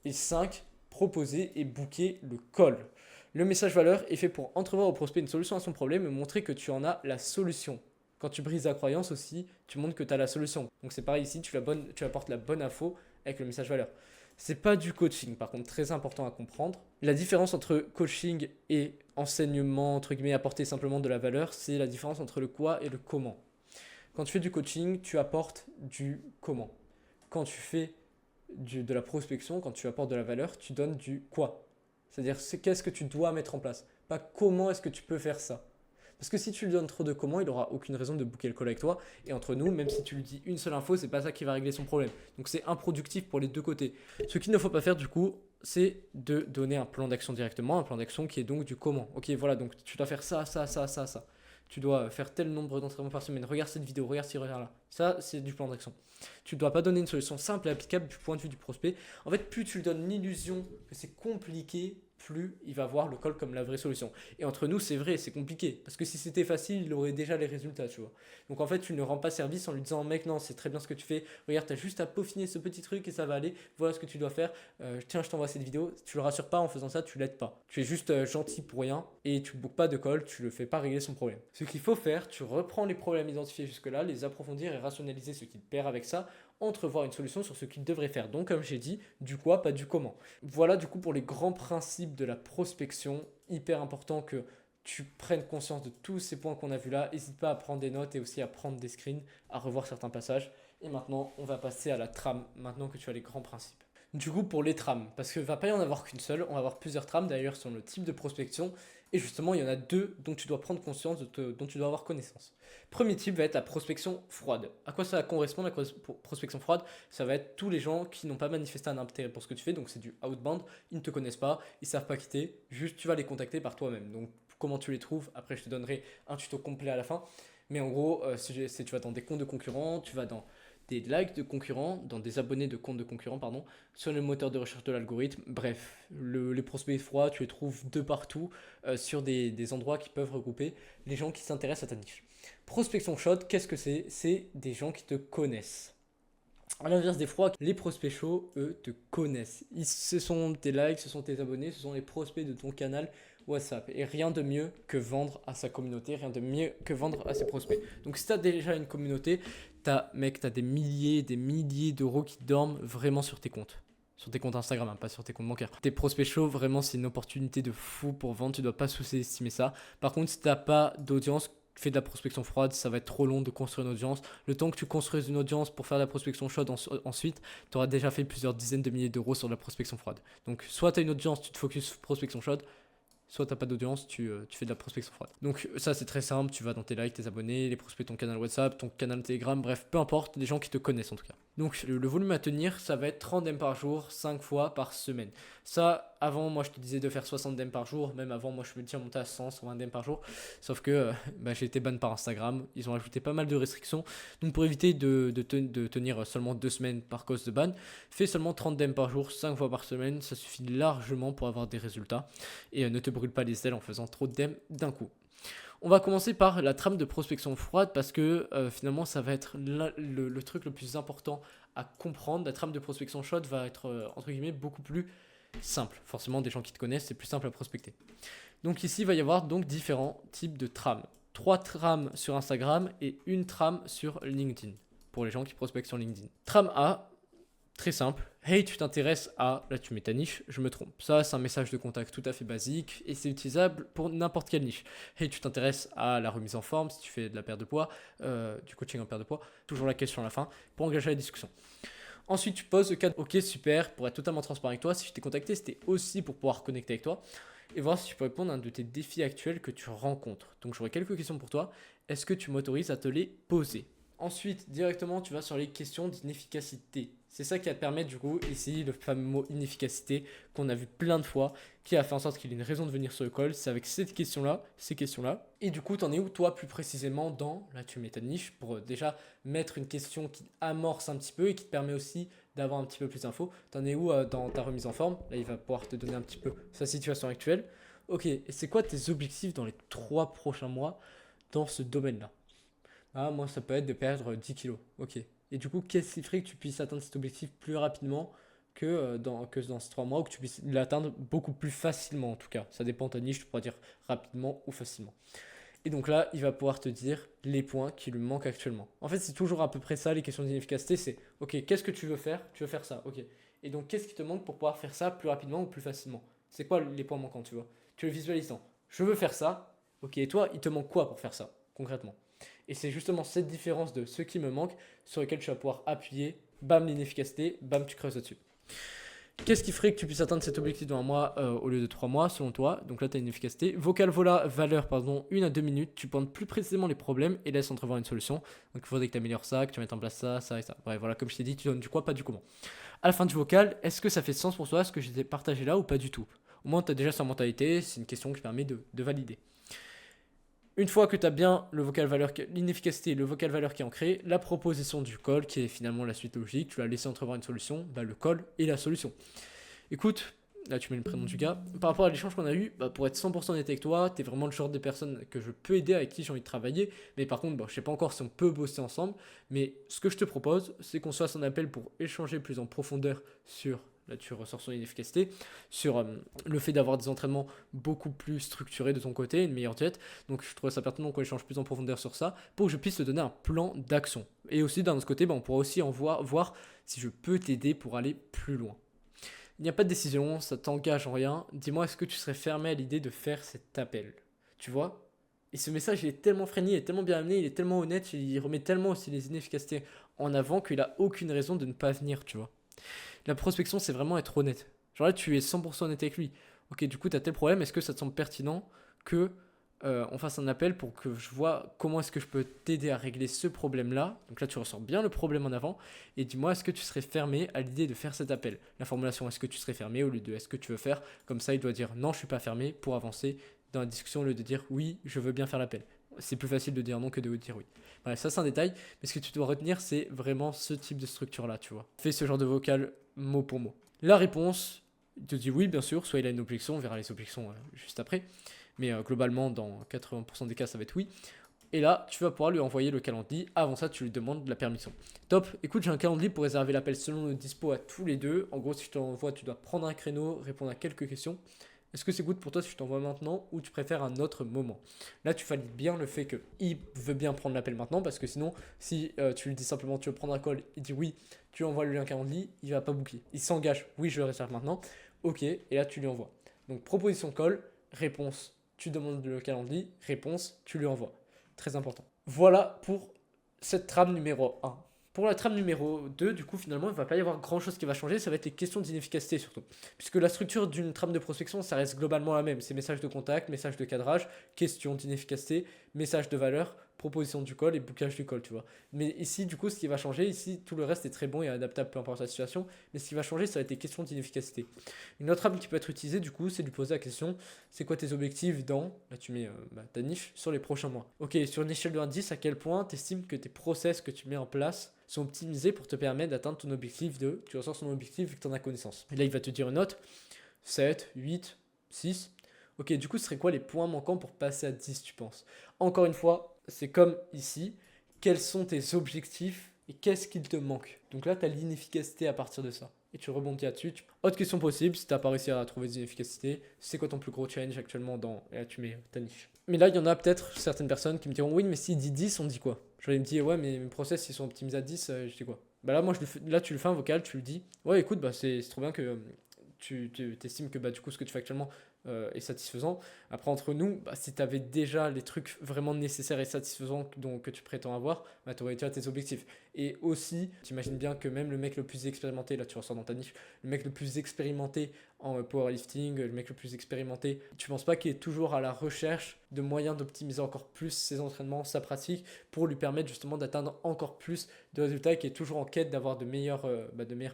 Et 5, proposer et booker le call. Le message valeur est fait pour entrevoir au prospect une solution à son problème et montrer que tu en as la solution. Quand tu brises la croyance aussi, tu montres que tu as la solution. Donc c'est pareil ici, tu apportes la bonne info avec le message valeur. C'est pas du coaching, par contre, très important à comprendre. La différence entre coaching et enseignement, entre guillemets, apporter simplement de la valeur, c'est la différence entre le quoi et le comment. Quand tu fais du coaching, tu apportes du comment. Quand tu fais de la prospection, quand tu apportes de la valeur, tu donnes du quoi. C'est-à-dire, qu'est-ce que tu dois mettre en place, pas comment est-ce que tu peux faire ça. Parce que si tu lui donnes trop de comment, il n'aura aucune raison de booker le call avec toi. Et entre nous, même si tu lui dis une seule info, c'est pas ça qui va régler son problème. Donc c'est improductif pour les deux côtés. Ce qu'il ne faut pas faire du coup, c'est de donner un plan d'action directement, un plan d'action qui est donc du comment. Ok, voilà, donc tu dois faire ça, ça, ça, ça, ça. Tu dois faire tel nombre d'entraînements par semaine. Regarde cette vidéo, regarde ci, regarde là. Ça, c'est du plan d'action. Tu ne dois pas donner une solution simple et applicable du point de vue du prospect. En fait, plus tu lui donnes l'illusion que c'est compliqué, plus il va voir le call comme la vraie solution. Et entre nous, c'est vrai, c'est compliqué. Parce que si c'était facile, il aurait déjà les résultats, tu vois. Donc en fait, tu ne rends pas service en lui disant, mec, non, c'est très bien ce que tu fais. Regarde, tu as juste à peaufiner ce petit truc et ça va aller. Voilà ce que tu dois faire. Tiens, je t'envoie cette vidéo. Tu le rassures pas en faisant ça, tu l'aides pas. Tu es juste gentil pour rien et tu ne bookes pas de call, tu le fais pas régler son problème. Ce qu'il faut faire, tu reprends les problèmes identifiés jusque-là, les approfondir et rationaliser ce qu'il perd avec ça, entrevoir une solution sur ce qu'il devrait faire. Donc comme j'ai dit, du quoi, pas du comment. Voilà du coup pour les grands principes de la prospection. Hyper important que tu prennes conscience de tous ces points qu'on a vus là. N'hésite pas à prendre des notes et aussi à prendre des screens, à revoir certains passages. Et maintenant, on va passer à la trame, maintenant que tu as les grands principes. Du coup, pour les trames, parce qu'il ne va pas y en avoir qu'une seule, on va avoir plusieurs trames d'ailleurs sur le type de prospection. Et justement, il y en a deux dont tu dois prendre conscience, dont tu dois avoir connaissance. Premier type va être la prospection froide. À quoi ça va correspondre la prospection froide? Ça va être tous les gens qui n'ont pas manifesté un intérêt pour ce que tu fais, donc c'est du outbound, ils ne te connaissent pas, ils ne savent pas quitter, juste tu vas les contacter par toi-même. Donc comment tu les trouves? Après je te donnerai un tuto complet à la fin. Mais en gros, tu vas dans des comptes de concurrents, tu vas dans des likes de concurrents, dans des abonnés de comptes de concurrents, pardon, sur le moteur de recherche de l'algorithme. Bref, les prospects froids, tu les trouves de partout, sur des endroits qui peuvent regrouper les gens qui s'intéressent à ta niche. Prospection chaude, qu'est-ce que c'est? C'est des gens qui te connaissent. À l'inverse des froids, les prospects chauds, eux, te connaissent. Ce sont tes likes, ce sont tes abonnés, ce sont les prospects de ton canal WhatsApp. Et rien de mieux que vendre à sa communauté, rien de mieux que vendre à ses prospects. Donc si tu as déjà une communauté, mec, tu as des milliers d'euros qui dorment vraiment sur tes comptes. Sur tes comptes Instagram, hein, pas sur tes comptes bancaires. Tes prospects chauds, vraiment, c'est une opportunité de fou pour vendre. Tu dois pas sous-estimer ça. Par contre, si tu n'as pas d'audience, fais de la prospection froide, ça va être trop long de construire une audience. Le temps que tu construises une audience pour faire de la prospection chaude ensuite, tu auras déjà fait plusieurs dizaines de milliers d'euros sur de la prospection froide. Donc, soit tu as une audience, tu te focuses prospection chaude, soit tu n'as pas d'audience, tu fais de la prospection froide. Donc ça c'est très simple, tu vas dans tes likes, tes abonnés, les prospects, ton canal WhatsApp, ton canal Telegram, bref, peu importe, des gens qui te connaissent en tout cas. Donc le volume à tenir, ça va être 30 DM par jour, 5 fois par semaine. Ça, avant, moi je te disais de faire 60 DM par jour, même avant, moi je me tiens monter à 100, 120 DM par jour. Sauf que j'ai été ban par Instagram, ils ont ajouté pas mal de restrictions. Donc pour éviter de tenir seulement 2 semaines par cause de ban, fais seulement 30 DM par jour, 5 fois par semaine, ça suffit largement pour avoir des résultats. Et ne te brûle pas les ailes en faisant trop de DM d'un coup. On va commencer par la trame de prospection froide parce que finalement ça va être le truc le plus important à comprendre. La trame de prospection chaude va être entre guillemets beaucoup plus simple. Forcément des gens qui te connaissent, c'est plus simple à prospecter. Donc ici il va y avoir donc différents types de trames. 3 trames sur Instagram et une trame sur LinkedIn pour les gens qui prospectent sur LinkedIn. Trame A, très simple. Hey, tu t'intéresses à... Là, tu mets ta niche, je me trompe. Ça, c'est un message de contact tout à fait basique et c'est utilisable pour n'importe quelle niche. Hey, tu t'intéresses à la remise en forme, si tu fais de la perte de poids, du coaching en perte de poids, toujours la question à la fin, pour engager la discussion. Ensuite, tu poses le cadre. Ok, super, pour être totalement transparent avec toi, si je t'ai contacté, c'était aussi pour pouvoir connecter avec toi et voir si tu peux répondre à un de tes défis actuels que tu rencontres. Donc, j'aurais quelques questions pour toi. Est-ce que tu m'autorises à te les poser ? Ensuite, directement, tu vas sur les questions d'inefficacité. C'est ça qui va te permettre, du coup, ici, le fameux mot inefficacité qu'on a vu plein de fois, qui a fait en sorte qu'il ait une raison de venir sur le call. C'est avec ces questions-là. Et du coup, tu en es où, toi, plus précisément dans, là, tu mets ta niche pour déjà mettre une question qui amorce un petit peu et qui te permet aussi d'avoir un petit peu plus d'infos. Tu en es où dans ta remise en forme? Là, il va pouvoir te donner un petit peu sa situation actuelle. Ok, et c'est quoi tes objectifs dans les 3 prochains mois dans ce domaine-là? Ah, moi, ça peut être de perdre 10 kilos. Ok. Et du coup, qu'est-ce qui ferait que tu puisses atteindre cet objectif plus rapidement que dans ces 3 mois ou que tu puisses l'atteindre beaucoup plus facilement en tout cas? Ça dépend de ta niche, tu pourras dire rapidement ou facilement. Et donc là, il va pouvoir te dire les points qui lui manquent actuellement. En fait, c'est toujours à peu près ça, les questions d'inefficacité. C'est, ok, qu'est-ce que tu veux faire? Tu veux faire ça, ok. Et donc, qu'est-ce qui te manque pour pouvoir faire ça plus rapidement ou plus facilement? C'est quoi les points manquants, tu vois? Tu le visualises dans, je veux faire ça, ok. Et toi, il te manque quoi pour faire ça, concrètement? Et c'est justement cette différence de ce qui me manque sur lequel tu vas pouvoir appuyer, bam, l'inefficacité, bam, tu creuses là-dessus. Qu'est-ce qui ferait que tu puisses atteindre cet objectif dans un mois au lieu de 3 mois selon toi? Donc là, tu as une efficacité. Valeur, 1 à 2 minutes. Tu pointes plus précisément les problèmes et laisses entrevoir une solution. Donc il faudrait que tu améliores ça, que tu mettes en place ça, ça et ça. Bref, voilà, comme je t'ai dit, tu donnes du quoi, pas du comment. À la fin du vocal, est-ce que ça fait sens pour toi ce que j'ai partagé là ou pas du tout? Au moins, tu as déjà sa mentalité. C'est une question qui permet de valider. Une fois que tu as bien l'inefficacité et le vocal valeur qui est ancré, la proposition du call qui est finalement la suite logique, tu l'as laissé entrevoir une solution, le call est la solution. Écoute, là tu mets le prénom du gars, par rapport à l'échange qu'on a eu, pour être 100% honnête avec toi, tu es vraiment le genre de personne que je peux aider, avec qui j'ai envie de travailler, mais par contre, je sais pas encore si on peut bosser ensemble, mais ce que je te propose, c'est qu'on se fasse un appel pour échanger plus en profondeur sur... Là, tu ressors son inefficacité, sur le fait d'avoir des entraînements beaucoup plus structurés de ton côté, une meilleure diète. Donc, je trouve ça pertinent qu'on échange plus en profondeur sur ça pour que je puisse te donner un plan d'action. Et aussi, d'un autre côté, on pourra aussi voir si je peux t'aider pour aller plus loin. Il n'y a pas de décision, ça t'engage en rien. Dis-moi, est-ce que tu serais fermé à l'idée de faire cet appel? Tu vois? Et ce message, il est tellement freiné, il est tellement bien amené, il est tellement honnête, il remet tellement aussi les inefficacités en avant qu'il n'a aucune raison de ne pas venir, tu vois. La prospection, c'est vraiment être honnête. Genre là, tu es 100% honnête avec lui. Ok, du coup, tu as tel problème. Est-ce que ça te semble pertinent que on fasse un appel pour que je vois comment est-ce que je peux t'aider à régler ce problème-là? Donc là, tu ressors bien le problème en avant. Et dis-moi, est-ce que tu serais fermé à l'idée de faire cet appel? La formulation, est-ce que tu serais fermé au lieu de est-ce que tu veux faire? Comme ça, il doit dire non, je suis pas fermé pour avancer dans la discussion au lieu de dire oui, je veux bien faire l'appel. C'est plus facile de dire non que de dire oui. Bref, ça c'est un détail, mais ce que tu dois retenir, c'est vraiment ce type de structure-là, tu vois. Fais ce genre de vocal mot pour mot. La réponse, il te dit oui, bien sûr, soit il a une objection, on verra les objections juste après, mais globalement, dans 80% des cas, ça va être oui. Et là, tu vas pouvoir lui envoyer le calendrier. Avant ça, tu lui demandes la permission. Top. Écoute, j'ai un calendrier pour réserver l'appel selon le dispo à tous les deux. En gros, si je te l'envoie, tu dois prendre un créneau, répondre à quelques questions. Est-ce que c'est good pour toi si je t'envoie maintenant ou tu préfères un autre moment? Là, tu valides bien le fait qu'il veut bien prendre l'appel maintenant parce que sinon, si tu lui dis simplement tu veux prendre un call, il dit oui, tu envoies le lien Calendly, il va pas booker. Il s'engage, oui, je le réserve maintenant, ok, et là tu lui envoies. Donc proposition call, réponse, tu demandes le Calendly, réponse, tu lui envoies. Très important. Voilà pour cette trame numéro 1. Pour la trame numéro 2, du coup, finalement, il ne va pas y avoir grand chose qui va changer, ça va être les questions d'inefficacité surtout. Puisque la structure d'une trame de prospection, ça reste globalement la même. C'est message de contact, message de cadrage, questions d'inefficacité, message de valeur, proposition du call et bookage du call, tu vois. Mais ici, du coup, ce qui va changer, ici, tout le reste est très bon et adaptable, peu importe la situation. Mais ce qui va changer, ça va être les questions d'inefficacité. Une autre trame qui peut être utilisée, du coup, c'est de lui poser la question, c'est quoi tes objectifs dans, là tu mets ta niche, sur les prochains mois. Ok, sur une échelle de 1 à 10, à quel point tu estimes que tes process que tu mets en place sont optimisés pour te permettre d'atteindre ton objectif tu ressors son objectif vu que tu en as connaissance. Et là, il va te dire une note, 7, 8, 6. Ok, du coup, ce serait quoi les points manquants pour passer à 10, tu penses? Encore une fois, c'est comme ici, quels sont tes objectifs et qu'est-ce qu'il te manque? Donc là, tu as l'inefficacité à partir de ça. Et tu rebondis là-dessus. Autre question possible, si tu n'as pas réussi à trouver des inefficacités, c'est quoi ton plus gros challenge actuellement dans... Et là, tu mets ta niche. Mais là, il y en a peut-être certaines personnes qui me diront, oui, mais s'il dit 10, on dit quoi? Je vais me dire, ouais, mais mes process, ils sont optimisés à 10, je dis quoi? Bah là, moi, là, tu le fais un vocal, tu le dis, ouais, écoute, bah, c'est trop bien que tu estimes que bah, du coup, ce que tu fais actuellement est satisfaisant. Après, entre nous, bah, si tu avais déjà les trucs vraiment nécessaires et satisfaisants que tu prétends avoir, bah, tu aurais déjà tes objectifs. Et aussi, tu imagines bien que même le mec le plus expérimenté, là tu ressors dans ta niche, le mec le plus expérimenté en powerlifting, le mec le plus expérimenté, tu penses pas qu'il est toujours à la recherche de moyens d'optimiser encore plus ses entraînements, sa pratique, pour lui permettre justement d'atteindre encore plus de résultats, qui est toujours en quête d'avoir de meilleures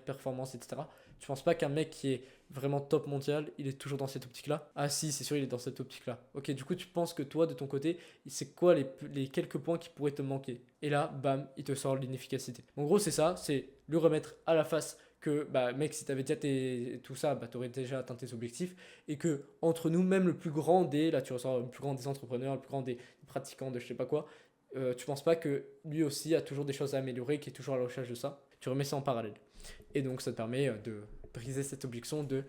performances, etc. Tu penses pas qu'un mec qui est vraiment top mondial, il est toujours dans cette optique-là? Ah si, c'est sûr, il est dans cette optique-là. Ok, du coup, tu penses que toi, de ton côté, c'est quoi les quelques points qui pourraient te manquer? Et là, bam, il te sort l'inefficacité. En gros, c'est ça, c'est lui remettre à la face que, bah, mec, si t'avais déjà tout ça, bah, t'aurais déjà atteint tes objectifs. Et que, entre nous, même le plus grand là, tu ressors le plus grand des entrepreneurs, le plus grand des pratiquants de je sais pas quoi, tu penses pas que lui aussi a toujours des choses à améliorer, qui est toujours à la recherche de ça? Tu remets ça en parallèle. Et donc, ça te permet de briser cette objection de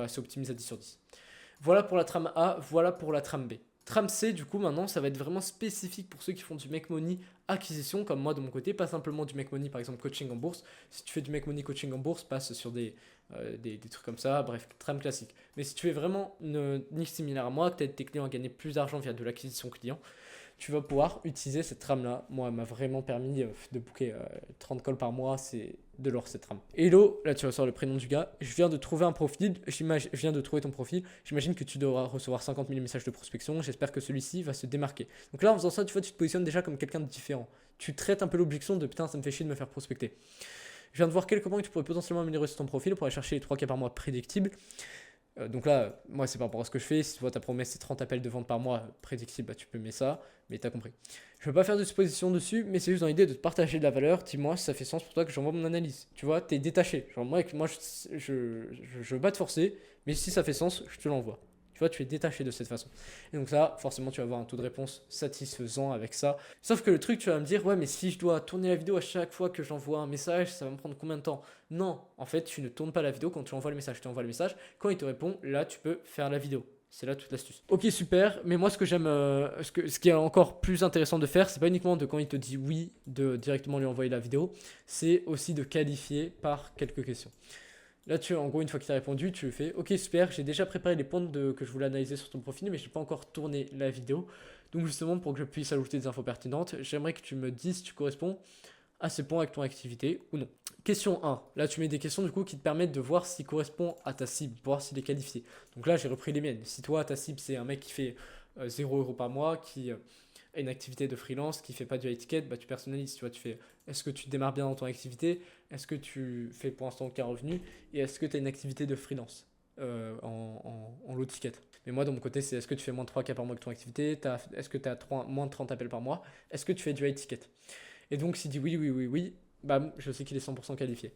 s'optimiser à 10 sur 10. Voilà pour la trame A, voilà pour la trame B. Trame C, du coup, maintenant, ça va être vraiment spécifique pour ceux qui font du make money acquisition, comme moi de mon côté, pas simplement du make money, par exemple, coaching en bourse. Si tu fais du make money coaching en bourse, passe sur des trucs comme ça, bref, trame classique. Mais si tu fais vraiment une niche similaire à moi, que tu aides tes clients à gagner plus d'argent via de l'acquisition client, tu vas pouvoir utiliser cette trame-là. Moi, elle m'a vraiment permis de booker 30 calls par mois. C'est de l'or, cette trame. Hello, là tu ressors le prénom du gars. Je viens de trouver un profil. Je viens de trouver ton profil. J'imagine que tu devras recevoir 50 000 messages de prospection. J'espère que celui-ci va se démarquer. Donc là, en faisant ça, tu vois, tu te positionnes déjà comme quelqu'un de différent. Tu traites un peu l'objection de putain, ça me fait chier de me faire prospecter. Je viens de voir quelques points que tu pourrais potentiellement améliorer sur ton profil pour aller chercher les 3 cas par mois prédictibles. Donc là, moi, c'est par rapport à ce que je fais. Si tu vois ta promesse, c'est 30 appels de vente par mois prédictible, bah, tu peux mettre ça, mais t'as compris. Je ne veux pas faire de supposition dessus, mais c'est juste dans l'idée de te partager de la valeur. Dis-moi si ça fait sens pour toi que j'envoie mon analyse. Tu vois, t'es détaché. Genre, moi je veux pas te forcer, mais si ça fait sens, je te l'envoie. Tu vois, tu es détaché de cette façon. Et donc ça, forcément, tu vas avoir un taux de réponse satisfaisant avec ça. Sauf que le truc, tu vas me dire, ouais, mais si je dois tourner la vidéo à chaque fois que j'envoie un message, ça va me prendre combien de temps? Non, en fait, tu ne tournes pas la vidéo quand tu envoies le message. Tu envoies le message, quand il te répond, là, tu peux faire la vidéo. C'est là toute l'astuce. Ok, super, mais moi ce que j'aime, ce qui est encore plus intéressant de faire, c'est pas uniquement de quand il te dit oui, de directement lui envoyer la vidéo, c'est aussi de qualifier par quelques questions. Là, en gros, une fois qu'il t'a répondu, tu fais ok, super, j'ai déjà préparé les points que je voulais analyser sur ton profil, mais je n'ai pas encore tourné la vidéo. Donc, justement, pour que je puisse ajouter des infos pertinentes, j'aimerais que tu me dises si tu corresponds à ces points avec ton activité ou non. Question 1. Là, tu mets des questions du coup qui te permettent de voir s'il correspond à ta cible, pour voir s'il est qualifié. Donc là, j'ai repris les miennes. Si toi, ta cible, c'est un mec qui fait 0 € par mois, qui a une activité de freelance, qui fait pas du high ticket, bah, tu personnalises. Tu vois, tu fais est-ce que tu démarres bien dans ton activité? Est-ce que tu fais pour l'instant aucun revenu? Et est-ce que tu as une activité de freelance en low ticket? Mais moi, de mon côté, c'est est-ce que tu fais moins de 3 cas par mois que ton activité? Est-ce que tu as moins de 30 appels par mois? Est-ce que tu fais du high ticket? Et donc, s'il dit oui, bam, je sais qu'il est 100% qualifié.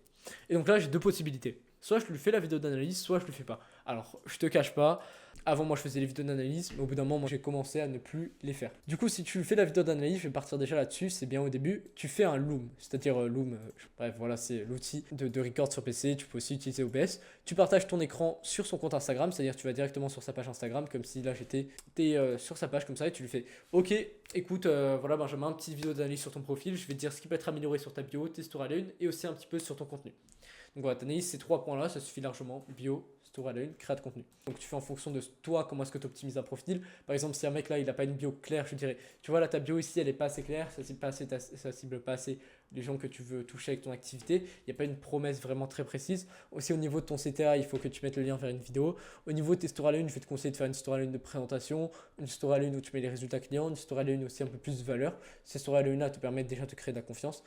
Et donc là, j'ai deux possibilités. soit je lui fais la vidéo d'analyse, soit je le fais pas. Alors, je te cache pas, avant moi je faisais les vidéos d'analyse, mais au bout d'un moment moi j'ai commencé à ne plus les faire. Du coup, si tu fais la vidéo d'analyse, je vais partir déjà là-dessus, c'est bien au début, tu fais un Loom, c'est-à-dire Loom, bref voilà, c'est l'outil de record sur PC, tu peux aussi utiliser OBS. Tu partages ton écran sur son compte Instagram, c'est-à-dire tu vas directement sur sa page Instagram, comme si là j'étais sur sa page comme ça, et tu lui fais ok, écoute, voilà Benjamin, petite vidéo d'analyse sur ton profil, je vais te dire ce qui peut être amélioré sur ta bio, tes stories à la une, et aussi un petit peu sur ton contenu. Donc voilà, tu analyses ces 3 points-là, ça suffit largement. Bio, story à la une, créa de contenu. Donc tu fais en fonction de toi, comment est-ce que tu optimises un profil. Par exemple, si un mec là, il n'a pas une bio claire, je dirais, tu vois là, ta bio ici, elle n'est pas assez claire, ça cible pas assez les gens que tu veux toucher avec ton activité. Il n'y a pas une promesse vraiment très précise. Aussi au niveau de ton CTA, il faut que tu mettes le lien vers une vidéo. Au niveau de tes stories à la une, je vais te conseiller de faire une story à la une de présentation, une story à la une où tu mets les résultats clients, une story à la une aussi un peu plus de valeur. Ces stories à la une là te permettent déjà de créer de la confiance.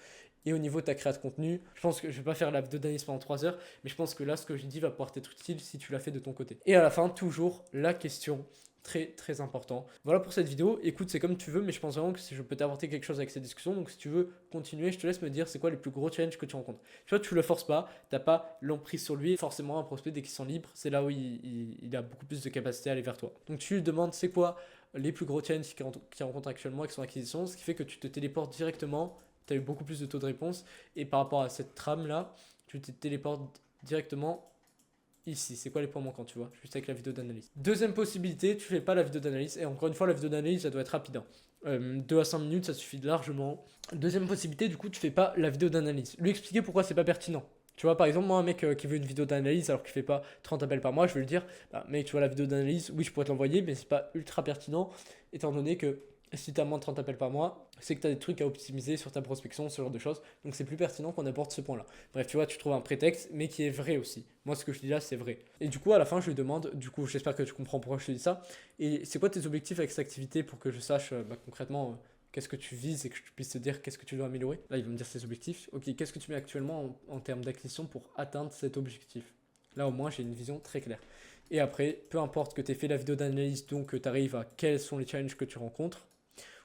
Et au niveau de ta création de contenu, je pense que je ne vais pas faire la vidéo d'analyse pendant 3 heures, mais je pense que là, ce que j'ai dit va pouvoir être utile si tu l'as fait de ton côté. Et à la fin, toujours la question, très très important. Voilà pour cette vidéo. Écoute, c'est comme tu veux, mais je pense vraiment que je peux t'apporter quelque chose avec cette discussion. Donc si tu veux continuer, je te laisse me dire c'est quoi les plus gros challenges que tu rencontres. Tu vois, tu le forces pas, t'as pas l'emprise sur lui. Forcément, un prospect, dès qu'il sent libre, c'est là où il a beaucoup plus de capacité à aller vers toi. Donc tu lui demandes c'est quoi les plus gros challenges qu'il rencontre actuellement avec son acquisition, ce qui fait que tu te téléportes directement. Tu as eu beaucoup plus de taux de réponse. Et par rapport à cette trame-là, tu te téléportes directement ici. C'est quoi les points manquants, tu vois, juste avec la vidéo d'analyse. Deuxième possibilité, tu fais pas la vidéo d'analyse. Et encore une fois, la vidéo d'analyse, ça doit être rapide. 2 à 5 minutes, ça suffit largement. Deuxième possibilité, du coup, tu fais pas la vidéo d'analyse. Lui expliquer pourquoi c'est pas pertinent. Tu vois, par exemple, moi, un mec qui veut une vidéo d'analyse alors qu'il fait pas 30 appels par mois, je vais lui dire, bah, mec, tu vois, la vidéo d'analyse, oui, je pourrais te l'envoyer, mais c'est pas ultra pertinent, étant donné que si tu as moins de 30 appels par mois, c'est que tu as des trucs à optimiser sur ta prospection, ce genre de choses. Donc c'est plus pertinent qu'on apporte ce point-là. Bref, tu vois, tu trouves un prétexte, mais qui est vrai aussi. Moi, ce que je dis là, c'est vrai. Et du coup, à la fin, je lui demande, du coup, j'espère que tu comprends pourquoi je te dis ça. Et c'est quoi tes objectifs avec cette activité pour que je sache concrètement qu'est-ce que tu vises et que je puisse te dire qu'est-ce que tu dois améliorer. Là, il va me dire ses objectifs. Ok, qu'est-ce que tu mets actuellement en termes d'acquisition pour atteindre cet objectif. Là, au moins, j'ai une vision très claire. Et après, peu importe que tu aies fait la vidéo d'analyse, donc que tu arrives à quels sont les challenges que tu rencontres,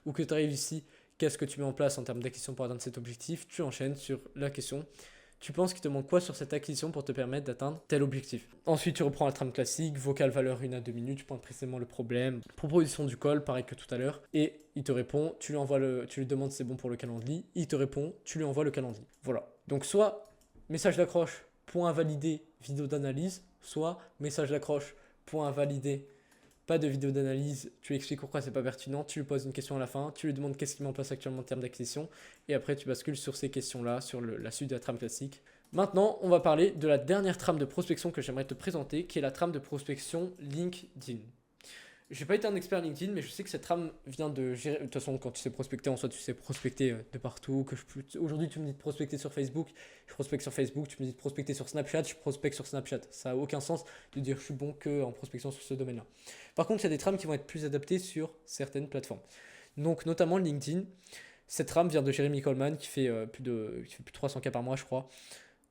ou que tu arrives ici, qu'est-ce que tu mets en place en termes d'acquisition pour atteindre cet objectif, tu enchaînes sur la question. Tu penses qu'il te manque quoi sur cette acquisition pour te permettre d'atteindre tel objectif. Ensuite, tu reprends la trame classique, vocal valeur 1 à 2 minutes, tu pointes précisément le problème, proposition du call, pareil que tout à l'heure, et il te répond, tu lui demandes si c'est bon pour le calendrier, il te répond, tu lui envoies le calendrier. Voilà. Donc soit message d'accroche, point à valider, vidéo d'analyse, soit message d'accroche, point à valider, pas de vidéo d'analyse, tu lui expliques pourquoi c'est pas pertinent, tu lui poses une question à la fin, tu lui demandes qu'est-ce qu'il met en place actuellement en termes d'acquisition, et après tu bascules sur ces questions-là, sur la suite de la trame classique. Maintenant, on va parler de la dernière trame de prospection que j'aimerais te présenter, qui est la trame de prospection LinkedIn. Je n'ai pas été un expert LinkedIn, mais je sais que cette trame vient de gérer. De toute façon, quand tu sais prospecter, en soi, tu sais prospecter de partout. Aujourd'hui, tu me dis de prospecter sur Facebook, je prospecte sur Facebook. Tu me dis de prospecter sur Snapchat, je prospecte sur Snapchat. Ça n'a aucun sens de dire je suis bon qu'en prospection sur ce domaine-là. Par contre, il y a des trames qui vont être plus adaptées sur certaines plateformes. Donc, notamment LinkedIn. Cette trame vient de Jeremy Coleman qui fait plus de 300K par mois, je crois,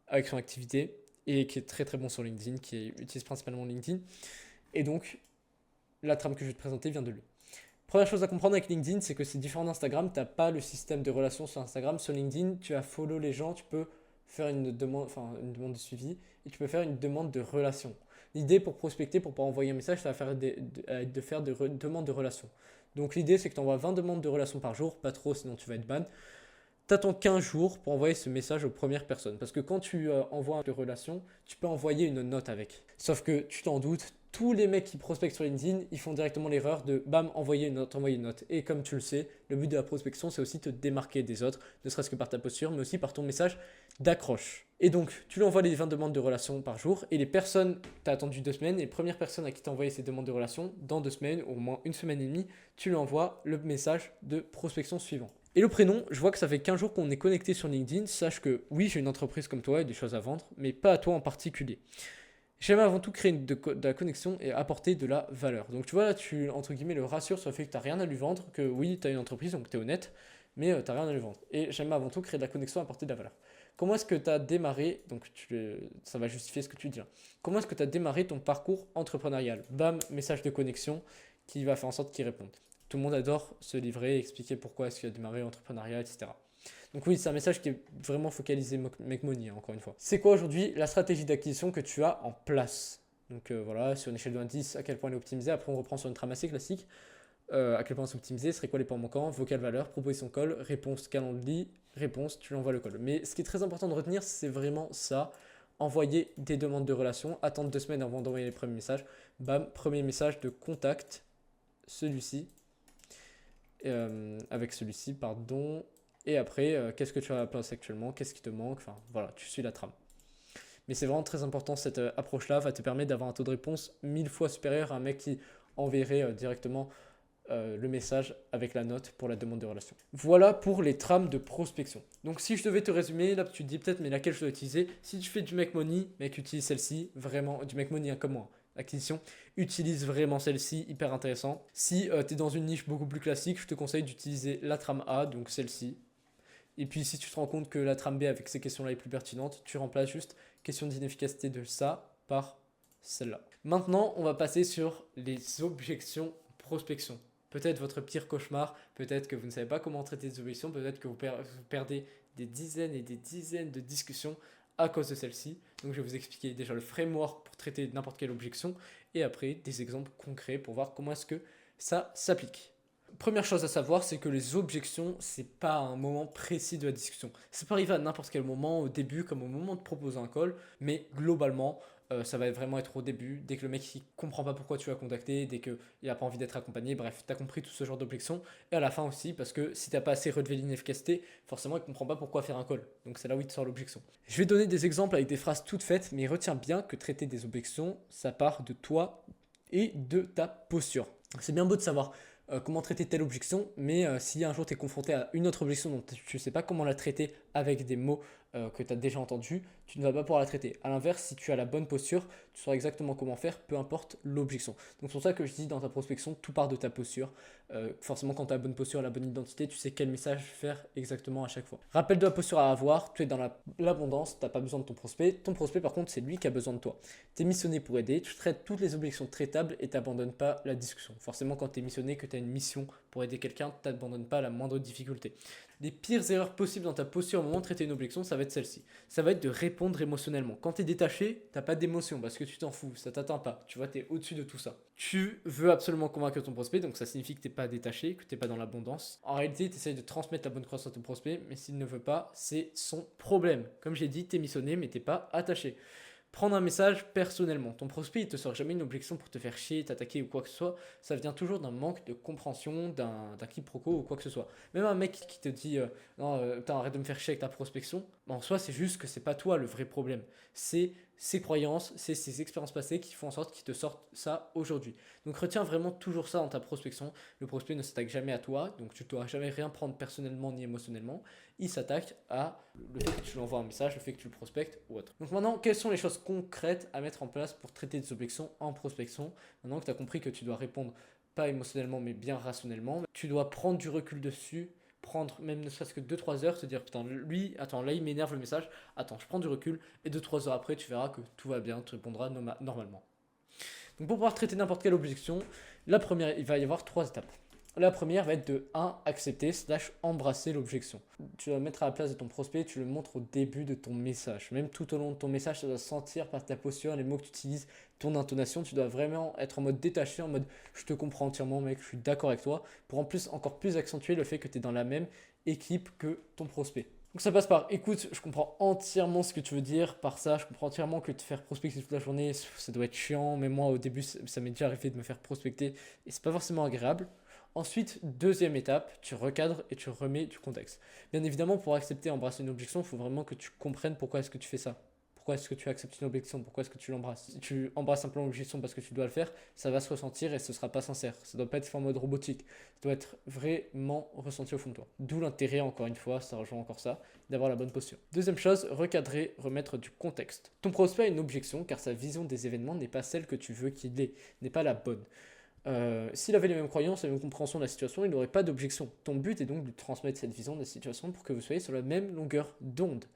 avec son activité et qui est très très bon sur LinkedIn, qui utilise principalement LinkedIn. Et donc, la trame que je vais te présenter vient de lui. Première chose à comprendre avec LinkedIn, c'est que c'est différent d'Instagram. Tu n'as pas le système de relations sur Instagram. Sur LinkedIn, tu as follow les gens, tu peux faire une demande de suivi et tu peux faire une demande de relation. L'idée pour prospecter, pour pouvoir envoyer un message, ça va faire de faire des demandes de relation. Donc l'idée, c'est que tu envoies 20 demandes de relation par jour, pas trop, sinon tu vas être ban. Tu attends 15 jours pour envoyer ce message aux premières personnes. Parce que quand tu envoies une relation, tu peux envoyer une note avec. Sauf que tu t'en doutes, tous les mecs qui prospectent sur LinkedIn, ils font directement l'erreur de bam, envoyer une note, envoyer une note. Et comme tu le sais, le but de la prospection, c'est aussi te démarquer des autres, ne serait-ce que par ta posture, mais aussi par ton message d'accroche. Et donc, tu lui envoies les 20 demandes de relation par jour, et les personnes, tu as attendu 2 semaines, et les premières personnes à qui tu as envoyé ces demandes de relation, dans 2 semaines, ou au moins 1 semaine et demie, tu lui envoies le message de prospection suivant. Et le prénom, je vois que ça fait 15 jours qu'on est connecté sur LinkedIn. Sache que oui, j'ai une entreprise comme toi et des choses à vendre, mais pas à toi en particulier. J'aime avant tout créer de la connexion et apporter de la valeur. Donc tu vois, là, tu entre guillemets le rassures sur le fait que tu n'as rien à lui vendre, que oui, tu as une entreprise, donc tu es honnête, mais tu n'as rien à lui vendre. Et j'aime avant tout créer de la connexion et apporter de la valeur. Comment est-ce que tu as démarré, donc ça va justifier ce que tu dis là. Comment est-ce que tu as démarré ton parcours entrepreneurial? Bam, message de connexion qui va faire en sorte qu'il réponde. Tout le monde adore se livrer, expliquer pourquoi est-ce qu'il a démarré l'entrepreneuriat, etc. Donc oui, c'est un message qui est vraiment focalisé make money, hein, encore une fois. C'est quoi aujourd'hui la stratégie d'acquisition que tu as en place? Donc voilà, sur une échelle de 1 à 10, à quel point elle est optimisée. Après, on reprend sur une trame assez classique. À quel point c'est optimisé, serait quoi les points manquants, vocal valeur, proposition call, réponse calendrier, réponse, tu lui envoies le call. Mais ce qui est très important de retenir, c'est vraiment ça. Envoyer des demandes de relation, attendre 2 semaines avant d'envoyer les premiers messages. Bam, premier message de contact, celui-ci, avec celui-ci, pardon. Et après, qu'est-ce que tu as à la place actuellement, qu'est-ce qui te manque, enfin voilà, tu suis la trame. Mais c'est vraiment très important, cette approche-là va te permettre d'avoir un taux de réponse 1000 fois supérieur à un mec qui enverrait directement le message avec la note pour la demande de relation. Voilà pour les trames de prospection. Donc si je devais te résumer, là tu te dis peut-être mais laquelle je dois utiliser. Si tu fais du make money, mec utilise celle-ci, vraiment, du make money hein, comme moi, acquisition, utilise vraiment celle-ci, hyper intéressant. Si tu es dans une niche beaucoup plus classique, je te conseille d'utiliser la trame A, donc celle-ci. Et puis si tu te rends compte que la trame B avec ces questions-là est plus pertinente, tu remplaces juste question d'inefficacité de ça par celle-là. Maintenant, on va passer sur les objections prospection. Peut-être votre pire cauchemar, peut-être que vous ne savez pas comment traiter des objections, peut-être que vous perdez des dizaines et des dizaines de discussions à cause de celle-ci. Donc je vais vous expliquer déjà le framework pour traiter n'importe quelle objection et après des exemples concrets pour voir comment est-ce que ça s'applique. Première chose à savoir, c'est que les objections, c'est pas un moment précis de la discussion. Ça peut arriver à n'importe quel moment, au début comme au moment de proposer un call, mais globalement, ça va vraiment être au début, dès que le mec il comprend pas pourquoi tu l'as contacté, dès qu'il n'a pas envie d'être accompagné, bref, tu as compris tout ce genre d'objections. Et à la fin aussi, parce que si t'as pas assez relevé l'inefficacité, forcément il comprend pas pourquoi faire un call. Donc c'est là où il te sort l'objection. Je vais donner des exemples avec des phrases toutes faites, mais retiens bien que traiter des objections, ça part de toi et de ta posture. C'est bien beau de savoir comment traiter telle objection, mais si un jour tu es confronté à une autre objection dont tu ne sais pas comment la traiter avec des mots que tu as déjà entendus, tu ne vas pas pouvoir la traiter. A l'inverse, si tu as la bonne posture, tu sauras exactement comment faire, peu importe l'objection. Donc c'est pour ça que je dis dans ta prospection, tout part de ta posture. Forcément, quand tu as la bonne posture, la bonne identité, tu sais quel message faire exactement à chaque fois. Rappel de la posture à avoir, tu es dans l'abondance, tu n'as pas besoin de ton prospect. Ton prospect, par contre, c'est lui qui a besoin de toi. Tu es missionné pour aider, tu traites toutes les objections traitables et tu n'abandonnes pas la discussion. Forcément, quand tu es missionné, que tu as une mission pour aider quelqu'un, tu n'abandonnes pas la moindre difficulté. Les pires erreurs possibles dans ta posture au moment de traiter une objection, ça va être celle-ci. Ça va être de répondre émotionnellement. Quand tu es détaché, tu n'as pas d'émotion parce que tu t'en fous, ça t'atteint pas. Tu vois, tu es au-dessus de tout ça. Tu veux absolument convaincre ton prospect, donc ça signifie que tu n'es pas détaché, que tu n'es pas dans l'abondance. En réalité, tu essayes de transmettre la bonne croissance à ton prospect, mais s'il ne veut pas, c'est son problème. Comme j'ai dit, tu es missionné, mais tu n'es pas attaché. Prendre un message personnellement. Ton prospect, il te sort jamais une objection pour te faire chier, t'attaquer ou quoi que ce soit. Ça vient toujours d'un manque de compréhension, d'un quiproquo ou quoi que ce soit. Même un mec qui te dit non, arrête de me faire chier avec ta prospection, en soi, c'est juste que c'est pas toi le vrai problème. C'est ses croyances, c'est ses expériences passées qui font en sorte qu'il te sortent ça aujourd'hui. Donc retiens vraiment toujours ça dans ta prospection. Le prospect ne s'attaque jamais à toi, donc tu ne dois jamais rien prendre personnellement ni émotionnellement. Il s'attaque à le fait que tu lui envoies un message, le fait que tu le prospectes ou autre. Donc maintenant, quelles sont les choses concrètes à mettre en place pour traiter des objections en prospection? Maintenant que tu as compris que tu dois répondre pas émotionnellement mais bien rationnellement, tu dois prendre du recul dessus, prendre même ne serait-ce que 2-3 heures, se dire putain lui, attends là il m'énerve le message, attends je prends du recul et 2-3 heures après tu verras que tout va bien, tu répondras normalement. Donc pour pouvoir traiter n'importe quelle objection, la première, il va y avoir 3 étapes. La première va être de 1. Accepter / embrasser l'objection. Tu dois mettre à la place de ton prospect, tu le montres au début de ton message. Même tout au long de ton message, ça doit sentir par ta posture, les mots que tu utilises, ton intonation. Tu dois vraiment être en mode détaché, en mode je te comprends entièrement mec, je suis d'accord avec toi. Pour en plus encore plus accentuer le fait que tu es dans la même équipe que ton prospect. Donc ça passe par écoute, je comprends entièrement ce que tu veux dire par ça, je comprends entièrement que te faire prospecter toute la journée, ça doit être chiant, mais moi au début ça m'est déjà arrivé de me faire prospecter et c'est pas forcément agréable. Ensuite, deuxième étape, tu recadres et tu remets du contexte. Bien évidemment, pour accepter et embrasser une objection, il faut vraiment que tu comprennes pourquoi est-ce que tu fais ça. Pourquoi est-ce que tu acceptes une objection? Pourquoi est-ce que tu l'embrasses? Si tu embrasses simplement l'objection parce que tu dois le faire, ça va se ressentir et ce ne sera pas sincère. Ça ne doit pas être fait en mode robotique. Ça doit être vraiment ressenti au fond de toi. D'où l'intérêt, encore une fois, ça rejoint encore ça, d'avoir la bonne posture. Deuxième chose, recadrer, remettre du contexte. Ton prospect a une objection car sa vision des événements n'est pas celle que tu veux qu'il ait, n'est pas la bonne. S'il avait les mêmes croyances, la même compréhension de la situation, il n'aurait pas d'objection. Ton but est donc de transmettre cette vision de la situation pour que vous soyez sur la même longueur d'onde.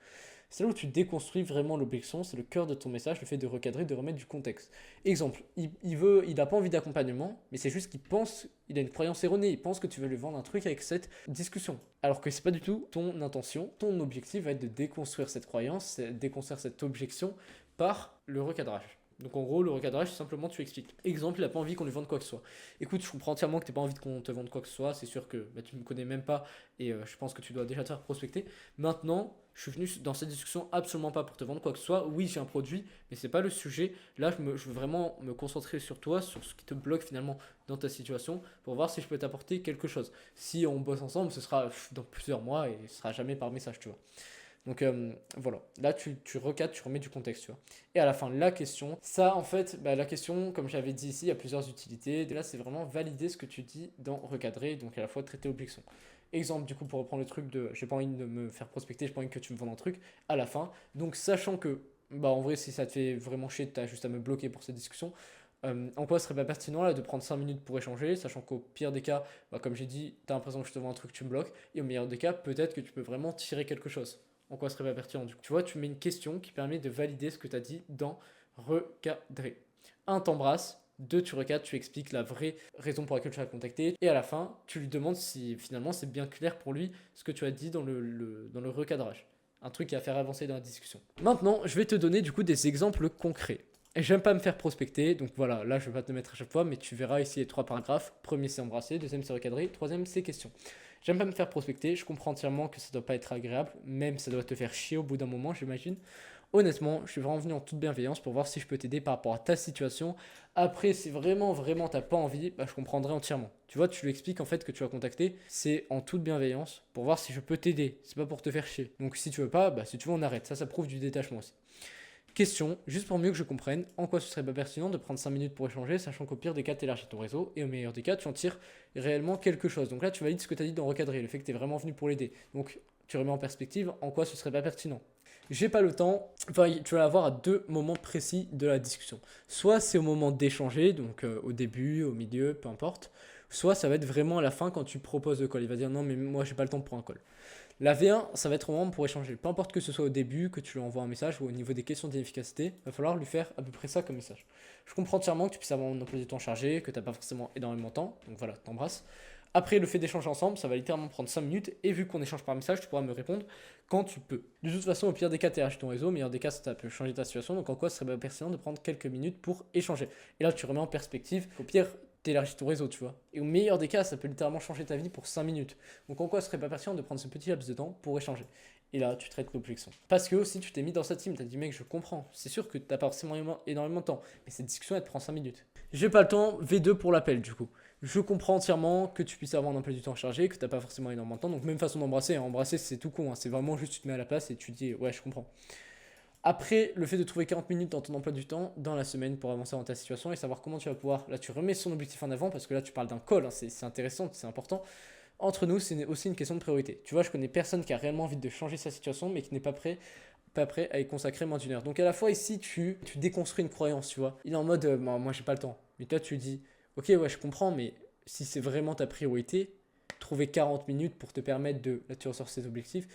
C'est là où tu déconstruis vraiment l'objection, c'est le cœur de ton message, le fait de recadrer, de remettre du contexte. Exemple, il n'a pas envie d'accompagnement, mais c'est juste qu'il pense, il a une croyance erronée, il pense que tu veux lui vendre un truc avec cette discussion. Alors que c'est pas du tout ton intention, ton objectif va être de déconstruire cette croyance, déconstruire cette objection par le recadrage. Donc en gros, le recadrage, c'est simplement tu expliques. Exemple, il n'a pas envie qu'on lui vende quoi que ce soit. Écoute, je comprends entièrement que tu n'as pas envie qu'on te vende quoi que ce soit. C'est sûr que tu ne me connais même pas et je pense que tu dois déjà te faire prospecter. Maintenant, je suis venu dans cette discussion absolument pas pour te vendre quoi que ce soit. Oui, j'ai un produit, mais c'est pas le sujet. Là, je veux vraiment me concentrer sur toi, sur ce qui te bloque finalement dans ta situation pour voir si je peux t'apporter quelque chose. Si on bosse ensemble, ce sera dans plusieurs mois et ce sera jamais par message, tu vois. Donc voilà, là tu recadres, tu remets du contexte, tu vois. Et à la fin, la question, ça en fait, la question, comme j'avais dit ici, il y a plusieurs utilités. Et là, c'est vraiment valider ce que tu dis dans recadrer, donc à la fois traiter l'objection. Exemple, du coup, pour reprendre le truc de j'ai pas envie de me faire prospecter, j'ai pas envie que tu me vendes un truc, à la fin. Donc sachant que, en vrai, si ça te fait vraiment chier, t'as juste à me bloquer pour cette discussion. En quoi ce serait pas pertinent là de prendre 5 minutes pour échanger, sachant qu'au pire des cas, comme j'ai dit, t'as l'impression que je te vends un truc, tu me bloques, et au meilleur des cas, peut-être que tu peux vraiment tirer quelque chose. En quoi ce serait pas pertinent du coup. Tu vois, tu mets une question qui permet de valider ce que tu as dit dans recadrer. 1, t'embrasses. 2, tu recadres, tu expliques la vraie raison pour laquelle tu l'as contacté. Et à la fin, tu lui demandes si finalement c'est bien clair pour lui ce que tu as dit dans le recadrage. Un truc qui va faire avancer dans la discussion. Maintenant, je vais te donner du coup des exemples concrets. Et j'aime pas me faire prospecter, donc voilà, là je vais pas te le mettre à chaque fois, mais tu verras ici les 3 paragraphes. Premier c'est embrasser, deuxième c'est recadrer, troisième c'est question. J'aime pas me faire prospecter, je comprends entièrement que ça doit pas être agréable, même ça doit te faire chier au bout d'un moment, j'imagine. Honnêtement, je suis vraiment venu en toute bienveillance pour voir si je peux t'aider par rapport à ta situation. Après, si vraiment t'as pas envie, je comprendrai entièrement. Tu vois, tu lui expliques en fait que tu vas contacter, c'est en toute bienveillance pour voir si je peux t'aider. C'est pas pour te faire chier. Donc si tu veux pas, si tu veux on arrête. Ça prouve du détachement aussi. Question, juste pour mieux que je comprenne, en quoi ce serait pas pertinent de prendre 5 minutes pour échanger, sachant qu'au pire des cas, tu élargis ton réseau et au meilleur des cas, tu en tires réellement quelque chose. Donc là, tu valides ce que tu as dit dans recadrer, le fait que tu es vraiment venu pour l'aider. Donc tu remets en perspective en quoi ce serait pas pertinent. J'ai pas le temps, tu vas l'avoir à 2 moments précis de la discussion. Soit c'est au moment d'échanger, donc au début, au milieu, peu importe. Soit ça va être vraiment à la fin quand tu proposes le call. Il va dire non, mais moi j'ai pas le temps pour un call. La V1, ça va être vraiment pour échanger. Peu importe que ce soit au début, que tu lui envoies un message ou au niveau des questions d'inefficacité, il va falloir lui faire à peu près ça comme message. Je comprends entièrement que tu puisses avoir un emploi du temps chargé, que tu n'as pas forcément énormément de temps, donc voilà, t'embrasses. Après, le fait d'échanger ensemble, ça va littéralement prendre 5 minutes et vu qu'on échange par message, tu pourras me répondre quand tu peux. De toute façon, au pire des cas, tu ton réseau, au meilleur des cas, ça peut changer ta situation, donc en quoi ce serait pertinent de prendre quelques minutes pour échanger. Et là, tu remets en perspective, au pire, t'élargis ton réseau, tu vois. Et au meilleur des cas, ça peut littéralement changer ta vie pour 5 minutes. Donc en quoi ce serait pas pertinent de prendre ce petit laps de temps pour échanger. Et là, tu traites l'objection. Parce que aussi, tu t'es mis dans sa team, t'as dit, mec, je comprends. C'est sûr que t'as pas forcément énormément de temps, mais cette discussion, elle te prend 5 minutes. J'ai pas le temps, V2 pour l'appel, du coup. Je comprends entièrement que tu puisses avoir un emploi du temps chargé, que t'as pas forcément énormément de temps. Donc même façon d'embrasser, embrasser c'est tout con, c'est vraiment juste tu te mets à la place et tu dis, ouais, je comprends. Après, le fait de trouver 40 minutes dans ton emploi du temps dans la semaine pour avancer dans ta situation et savoir comment tu vas pouvoir. Là, tu remets son objectif en avant parce que là, tu parles d'un call, c'est intéressant, c'est important. Entre nous, c'est aussi une question de priorité. Tu vois, je connais personne qui a réellement envie de changer sa situation mais qui n'est pas prêt à y consacrer moins d'une heure. Donc à la fois ici, tu déconstruis une croyance, tu vois. Il est en mode, moi j'ai pas le temps. Mais toi, tu dis, ok, ouais, je comprends, mais si c'est vraiment ta priorité, trouver 40 minutes pour te permettre de. Là, tu ressors ses objectifs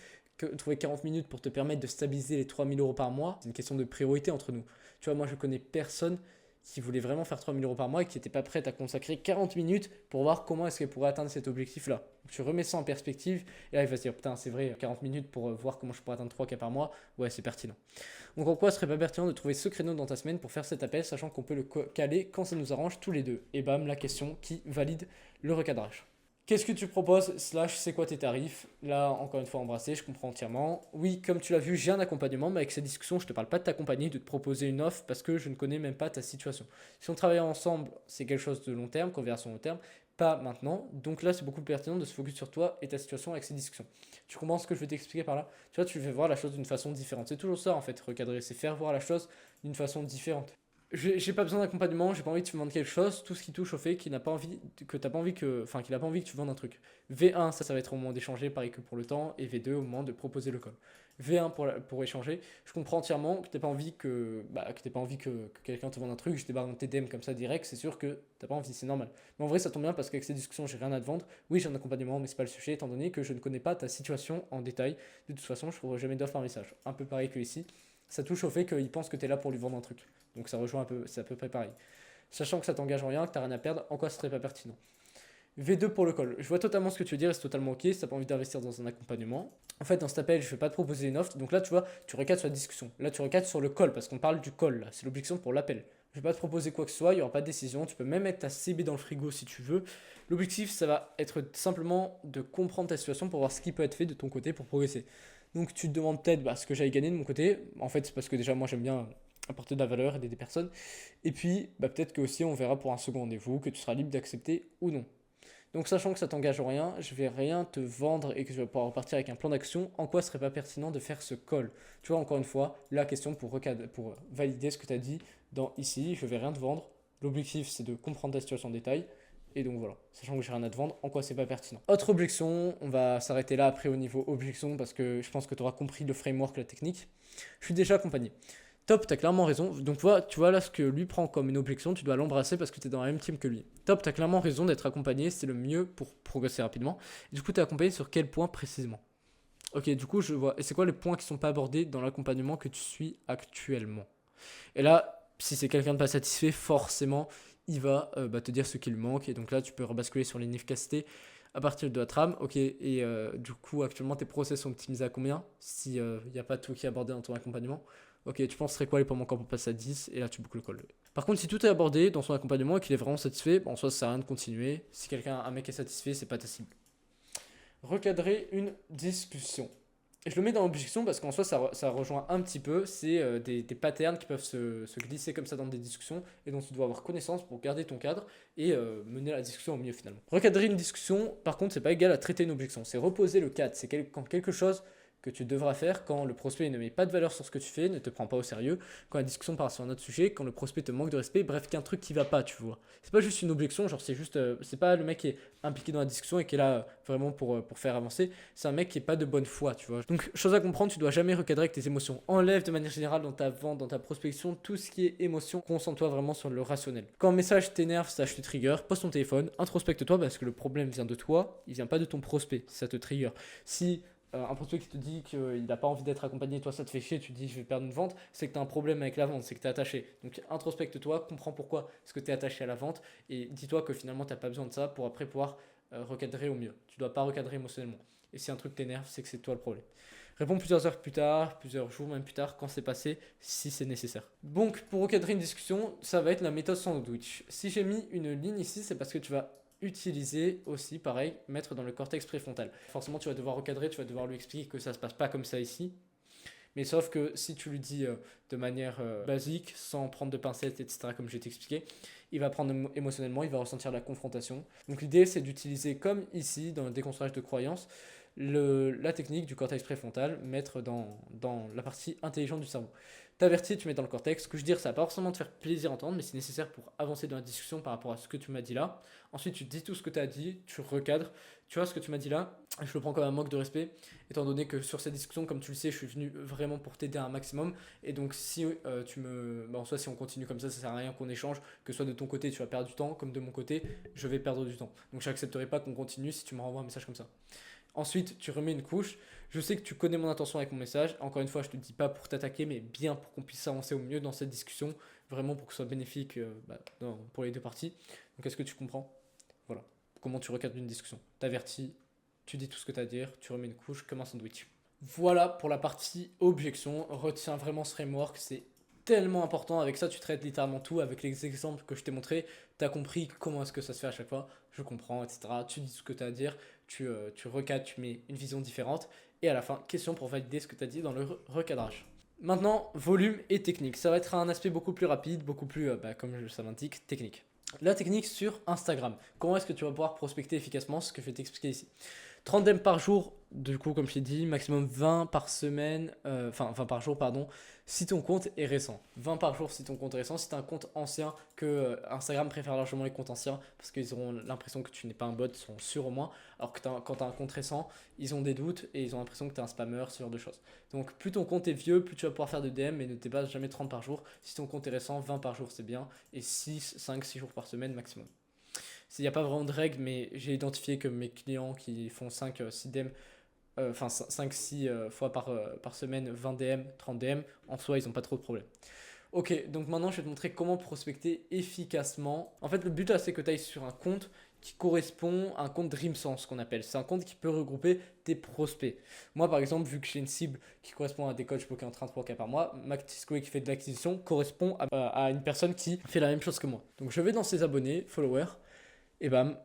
trouver 40 minutes pour te permettre de stabiliser les 3 000 euros par mois, c'est une question de priorité entre nous. Tu vois, moi je connais personne qui voulait vraiment faire 3 000 euros par mois et qui n'était pas prête à consacrer 40 minutes pour voir comment est-ce qu'elle pourrait atteindre cet objectif-là. Donc, tu remets ça en perspective et là il va se dire putain c'est vrai, 40 minutes pour voir comment je pourrais atteindre 3K par mois, ouais c'est pertinent. Donc en quoi ce serait pas pertinent de trouver ce créneau dans ta semaine pour faire cet appel sachant qu'on peut le caler quand ça nous arrange tous les deux. Et bam, la question qui valide le recadrage. Qu'est-ce que tu proposes, c'est quoi tes tarifs? Là, encore une fois, embrassé, je comprends entièrement. Oui, comme tu l'as vu, j'ai un accompagnement, mais avec cette discussion, je ne te parle pas de t'accompagner, de te proposer une offre parce que je ne connais même pas ta situation. Si on travaille ensemble, c'est quelque chose de long terme, conversion long terme, pas maintenant. Donc là, c'est beaucoup plus pertinent de se focus sur toi et ta situation avec ces discussions. Tu comprends ce que je vais t'expliquer par là? Tu vois, tu fais voir la chose d'une façon différente. C'est toujours ça, en fait, recadrer, c'est faire voir la chose d'une façon différente. j'ai pas besoin d'accompagnement, j'ai pas envie que tu me vendes quelque chose, tout ce qui touche au fait qu'il n'a pas envie que t'as pas envie que, enfin qu'il a pas envie que tu vendes un truc. V1, ça va être au moment d'échanger, pareil que pour le temps, et V2 au moment de proposer le call. V1 pour échanger, je comprends entièrement que t'aies pas envie que quelqu'un te vende un truc, je débarque dans tes DM comme ça direct, c'est sûr que t'as pas envie, c'est normal. Mais en vrai, ça tombe bien parce qu'avec ces discussions, j'ai rien à te vendre. Oui, j'ai un accompagnement, mais c'est pas le sujet, étant donné que je ne connais pas ta situation en détail. De toute façon, je trouverai jamais d'offre par message. Un peu pareil que ici. Ça touche au fait qu'il pense que tu es là pour lui vendre un truc. Donc ça rejoint un peu, c'est à peu près pareil. Sachant que ça t'engage en rien, que tu n'as rien à perdre, en quoi ce serait pas pertinent. V2 pour le call. Je vois totalement ce que tu veux dire et c'est totalement ok si t'as pas envie d'investir dans un accompagnement. En fait, dans cet appel, je vais pas te proposer une offre. Donc là, tu vois, tu recadres sur la discussion. Là, tu recadres sur le call parce qu'on parle du call là. C'est l'objection pour l'appel. Je vais pas te proposer quoi que ce soit, il n'y aura pas de décision. Tu peux même mettre ta CB dans le frigo si tu veux. L'objectif, ça va être simplement de comprendre ta situation pour voir ce qui peut être fait de ton côté pour progresser. Donc tu te demandes peut-être ce que j'allais gagner de mon côté. En fait, c'est parce que déjà, moi, j'aime bien apporter de la valeur, aider des personnes. Et puis, peut-être que aussi, on verra pour un second rendez-vous que tu seras libre d'accepter ou non. Donc sachant que ça t'engage en rien, je vais rien te vendre et que tu vas pouvoir repartir avec un plan d'action, en quoi ce serait pas pertinent de faire ce call? Tu vois, encore une fois, la question pour valider ce que tu as dit dans ici, je vais rien te vendre. L'objectif c'est de comprendre ta situation en détail. Et donc voilà, sachant que j'ai rien à te vendre, en quoi c'est pas pertinent. Autre objection, on va s'arrêter là après au niveau objection parce que je pense que tu auras compris le framework, la technique. Je suis déjà accompagné. Top, t'as clairement raison. Donc tu vois là ce que lui prend comme une objection, tu dois l'embrasser parce que tu es dans la même team que lui. Top, t'as clairement raison d'être accompagné, c'est le mieux pour progresser rapidement. Et du coup, t'es accompagné sur quel point précisément? Ok, du coup, je vois. Et c'est quoi les points qui sont pas abordés dans l'accompagnement que tu suis actuellement? Et là, si c'est quelqu'un de pas satisfait, forcément, il va te dire ce qui lui manque. Et donc là, tu peux rebasculer sur l'inefficacité à partir de la trame. Ok, et du coup, actuellement, tes process sont optimisés à combien? S'il n'y a pas tout qui est abordé dans ton accompagnement. Ok, tu penses serait quoi les points manquants pour passer à 10 et là tu boucles le call. Par contre, si tout est abordé dans son accompagnement et qu'il est vraiment satisfait, en soi ça sert à rien de continuer. Si un mec est satisfait, c'est pas ta cible. Recadrer une discussion. Et je le mets dans l'objection parce qu'en soi ça rejoint un petit peu, c'est des patterns qui peuvent se glisser comme ça dans des discussions et dont tu dois avoir connaissance pour garder ton cadre et mener la discussion au mieux finalement. Recadrer une discussion, par contre, c'est pas égal à traiter une objection, c'est reposer le cadre, c'est quand quelque chose que tu devras faire quand le prospect ne met pas de valeur sur ce que tu fais, ne te prend pas au sérieux, quand la discussion part sur un autre sujet, quand le prospect te manque de respect, bref, qu'un truc qui va pas, tu vois. C'est pas juste une objection, genre c'est juste, c'est pas le mec qui est impliqué dans la discussion et qui est là vraiment pour faire avancer, c'est un mec qui est pas de bonne foi, tu vois. Donc, chose à comprendre, tu dois jamais recadrer avec tes émotions. Enlève de manière générale dans ta vente, dans ta prospection, tout ce qui est émotion, concentre-toi vraiment sur le rationnel. Quand un message t'énerve, ça te trigger, pose ton téléphone, introspecte-toi parce que le problème vient de toi, il vient pas de ton prospect, ça te trigger. Si un prospect qui te dit qu'il n'a pas envie d'être accompagné, toi ça te fait chier, tu te dis je vais perdre une vente, c'est que tu as un problème avec la vente, c'est que tu es attaché. Donc introspecte-toi, comprends pourquoi est-ce que tu es attaché à la vente et dis-toi que finalement tu n'as pas besoin de ça pour après pouvoir recadrer au mieux. Tu ne dois pas recadrer émotionnellement. Et si un truc t'énerve, c'est que c'est toi le problème. Réponds plusieurs heures plus tard, plusieurs jours même plus tard, quand c'est passé, si c'est nécessaire. Donc pour recadrer une discussion, ça va être la méthode sandwich. Si j'ai mis une ligne ici, c'est parce que tu vas utiliser aussi, pareil, mettre dans le cortex préfrontal. Forcément, tu vas devoir recadrer, tu vas devoir lui expliquer que ça se passe pas comme ça ici. Mais sauf que si tu lui dis de manière basique, sans prendre de pincettes, etc., comme je t'ai expliqué, il va prendre émotionnellement, il va ressentir la confrontation. Donc l'idée, c'est d'utiliser, comme ici, dans le déconstruage de croyances, la technique du cortex préfrontal, mettre dans la partie intelligente du cerveau. T'avertis, tu mets dans le cortex. Ce que je veux dire, ça va pas forcément te faire plaisir à entendre, mais c'est nécessaire pour avancer dans la discussion par rapport à ce que tu m'as dit là. Ensuite, tu dis tout ce que tu as dit, tu recadres. Tu vois ce que tu m'as dit là, je le prends comme un manque de respect, étant donné que sur cette discussion, comme tu le sais, je suis venu vraiment pour t'aider un maximum. Et donc, si en soi, si on continue comme ça sert à rien qu'on échange, que soit de ton côté, tu vas perdre du temps, comme de mon côté, je vais perdre du temps. Donc, j'accepterai pas qu'on continue si tu me renvoies un message comme ça. Ensuite, tu remets une couche. Je sais que tu connais mon intention avec mon message. Encore une fois, je ne te dis pas pour t'attaquer, mais bien pour qu'on puisse avancer au mieux dans cette discussion. Vraiment pour que ce soit bénéfique pour les deux parties. Donc, est-ce que tu comprends? Voilà. Comment tu recadres une discussion. T'avertis, tu dis tout ce que tu as à dire, tu remets une couche comme un sandwich. Voilà pour la partie objection. Retiens vraiment ce framework, c'est tellement important. Avec ça, tu traites littéralement tout. Avec les exemples que je t'ai montrés, tu as compris comment est-ce que ça se fait à chaque fois. Je comprends, etc. Tu dis ce que tu as à dire, tu recadres, tu mets une vision différente. Et à la fin, question pour valider ce que tu as dit dans le recadrage. Maintenant, volume et technique. Ça va être un aspect beaucoup plus rapide, beaucoup plus, comme ça l'indique, technique. La technique sur Instagram. Comment est-ce que tu vas pouvoir prospecter efficacement? Ce que je vais t'expliquer ici. 30 DM par jour, du coup, comme je t'ai dit, maximum 20 par semaine, 20 par jour, pardon. si ton compte est récent. 20 par jour si ton compte est récent. Si tu as un compte ancien, que Instagram préfère largement les comptes anciens parce qu'ils auront l'impression que tu n'es pas un bot, ils sont sûrs au moins. Alors que quand tu as un compte récent, ils ont des doutes et ils ont l'impression que tu es un spammer, ce genre de choses. Donc plus ton compte est vieux, plus tu vas pouvoir faire de DM, mais ne dépasse jamais 30 par jour. Si ton compte est récent, 20 par jour c'est bien et 6 jours par semaine maximum. Il n'y a pas vraiment de règle, mais j'ai identifié que mes clients qui font 5-6 DM, enfin 5-6 fois par semaine, 20 DM, 30 DM, en soi, ils n'ont pas trop de problème. Ok, donc maintenant, je vais te montrer comment prospecter efficacement. En fait, le but là, c'est que tu ailles sur un compte qui correspond à un compte DreamSense, qu'on appelle. C'est un compte qui peut regrouper tes prospects. Moi, par exemple, vu que j'ai une cible qui correspond à des coachs bloqués en 33K par mois, Matisco qui fait de l'acquisition correspond à une personne qui fait la même chose que moi. Donc, je vais dans ses abonnés, followers, et bam,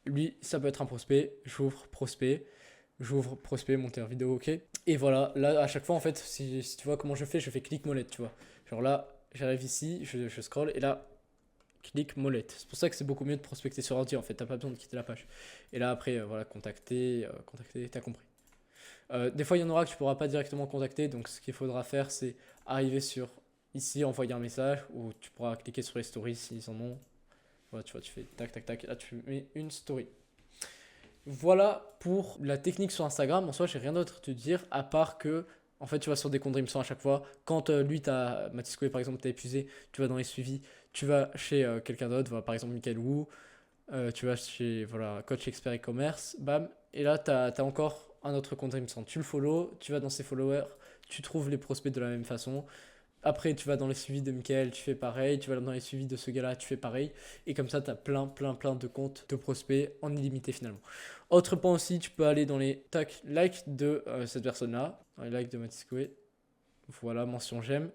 lui, ça peut être un prospect. J'ouvre prospect, monter en vidéo, ok. Et voilà, là, à chaque fois, en fait, si tu vois comment je fais clic molette, tu vois. Genre là, j'arrive ici, je scroll, et là, clic molette. C'est pour ça que c'est beaucoup mieux de prospecter sur ordi, en fait, t'as pas besoin de quitter la page. Et là, après, voilà, contacter, t'as compris. Des fois, il y en aura que tu pourras pas directement contacter, donc ce qu'il faudra faire, c'est arriver sur ici, envoyer un message, ou tu pourras cliquer sur les stories s'ils en ont. Voilà, tu vois, tu fais tac, tac, tac, et là, tu mets une story. Voilà pour la technique sur Instagram. En soi, j'ai rien d'autre à te dire à part que, en fait, tu vas sur des comptes Dreamson à chaque fois. Quand lui, Mathis Coué, par exemple, t'as épuisé, tu vas dans les suivis, tu vas chez quelqu'un d'autre, voilà, par exemple Michael Wu, tu vas chez voilà, Coach Expert e-commerce, bam, et là, tu as encore un autre compte Dreamson. Tu le follow, tu vas dans ses followers, tu trouves les prospects de la même façon. Après, tu vas dans les suivis de Michael, tu fais pareil. Tu vas dans les suivis de ce gars-là, tu fais pareil. Et comme ça, tu as plein de comptes de prospects en illimité finalement. Autre point aussi, tu peux aller dans les likes de cette personne-là, dans les likes de Mathis Coué. Voilà, mention j'aime.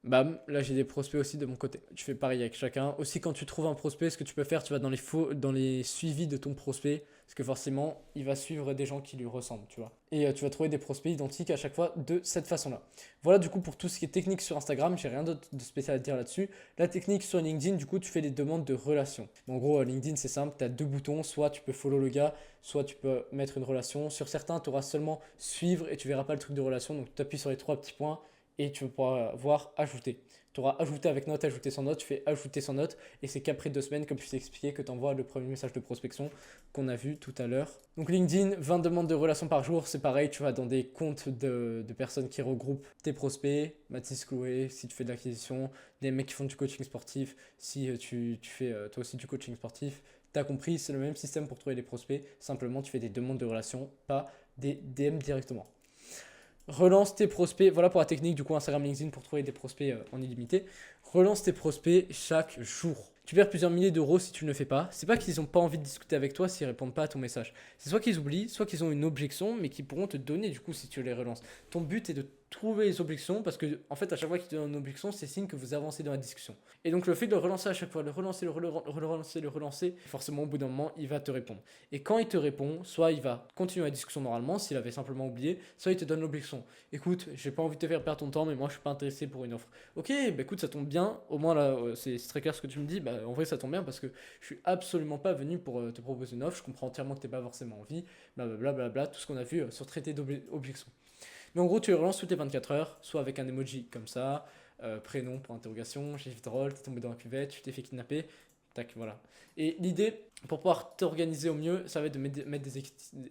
Bam, là j'ai des prospects aussi de mon côté. Tu fais pareil avec chacun. Aussi, quand tu trouves un prospect, ce que tu peux faire, tu vas dans les suivis de ton prospect. Parce que forcément, il va suivre des gens qui lui ressemblent, tu vois. Et tu vas trouver des prospects identiques à chaque fois de cette façon-là. Voilà du coup pour tout ce qui est technique sur Instagram, j'ai rien d'autre de spécial à dire là-dessus. La technique sur LinkedIn, du coup, tu fais des demandes de relations. En gros, LinkedIn, c'est simple, tu as deux boutons, soit tu peux follow le gars, soit tu peux mettre une relation. Sur certains, tu auras seulement suivre et tu verras pas le truc de relation. Donc tu appuies sur les trois petits points et tu pourras voir ajouter. Tu auras ajouté avec note, ajouter sans note, tu fais ajouter sans note et c'est qu'après 2 semaines, comme je t'ai expliqué, que tu envoies le premier message de prospection qu'on a vu tout à l'heure. Donc LinkedIn, 20 demandes de relations par jour, c'est pareil, tu vas dans des comptes de personnes qui regroupent tes prospects, Mathis Chloé, si tu fais de l'acquisition, des mecs qui font du coaching sportif, si tu fais toi aussi du coaching sportif. T'as compris, c'est le même système pour trouver les prospects, simplement tu fais des demandes de relations, pas des DM directement. Relance tes prospects, voilà pour la technique du coup Instagram LinkedIn pour trouver des prospects en illimité. Relance tes prospects chaque jour. Tu perds plusieurs milliers d'euros si tu ne le fais pas. C'est pas qu'ils n'ont pas envie de discuter avec toi s'ils répondent pas à ton message. C'est soit qu'ils oublient, soit qu'ils ont une objection, mais qu'ils pourront te donner du coup si tu les relances. Ton but est de trouver les objections parce que en fait à chaque fois qu'ils te donnent une objection, c'est signe que vous avancez dans la discussion. Et donc le fait de le relancer à chaque fois, le relancer, forcément au bout d'un moment il va te répondre. Et quand il te répond, soit il va continuer la discussion normalement s'il avait simplement oublié, soit il te donne l'objection. Écoute, j'ai pas envie de te faire perdre ton temps, mais moi je suis pas intéressé pour une offre. Ok, bah écoute, ça tombe bien. Au moins là, c'est très clair ce que tu me dis. Bah en vrai, ça tombe bien parce que je suis absolument pas venu pour te proposer une offre. Je comprends entièrement que t'es pas forcément envie. Blablabla, tout ce qu'on a vu sur traité d'objection. Mais en gros, tu les relances toutes les 24 heures, soit avec un emoji comme ça, prénom pour interrogation, chiffre drôle, t'es tombé dans la cuvette, tu t'es fait kidnapper. Tac, voilà. Et l'idée, pour pouvoir t'organiser au mieux, ça va être de mettre des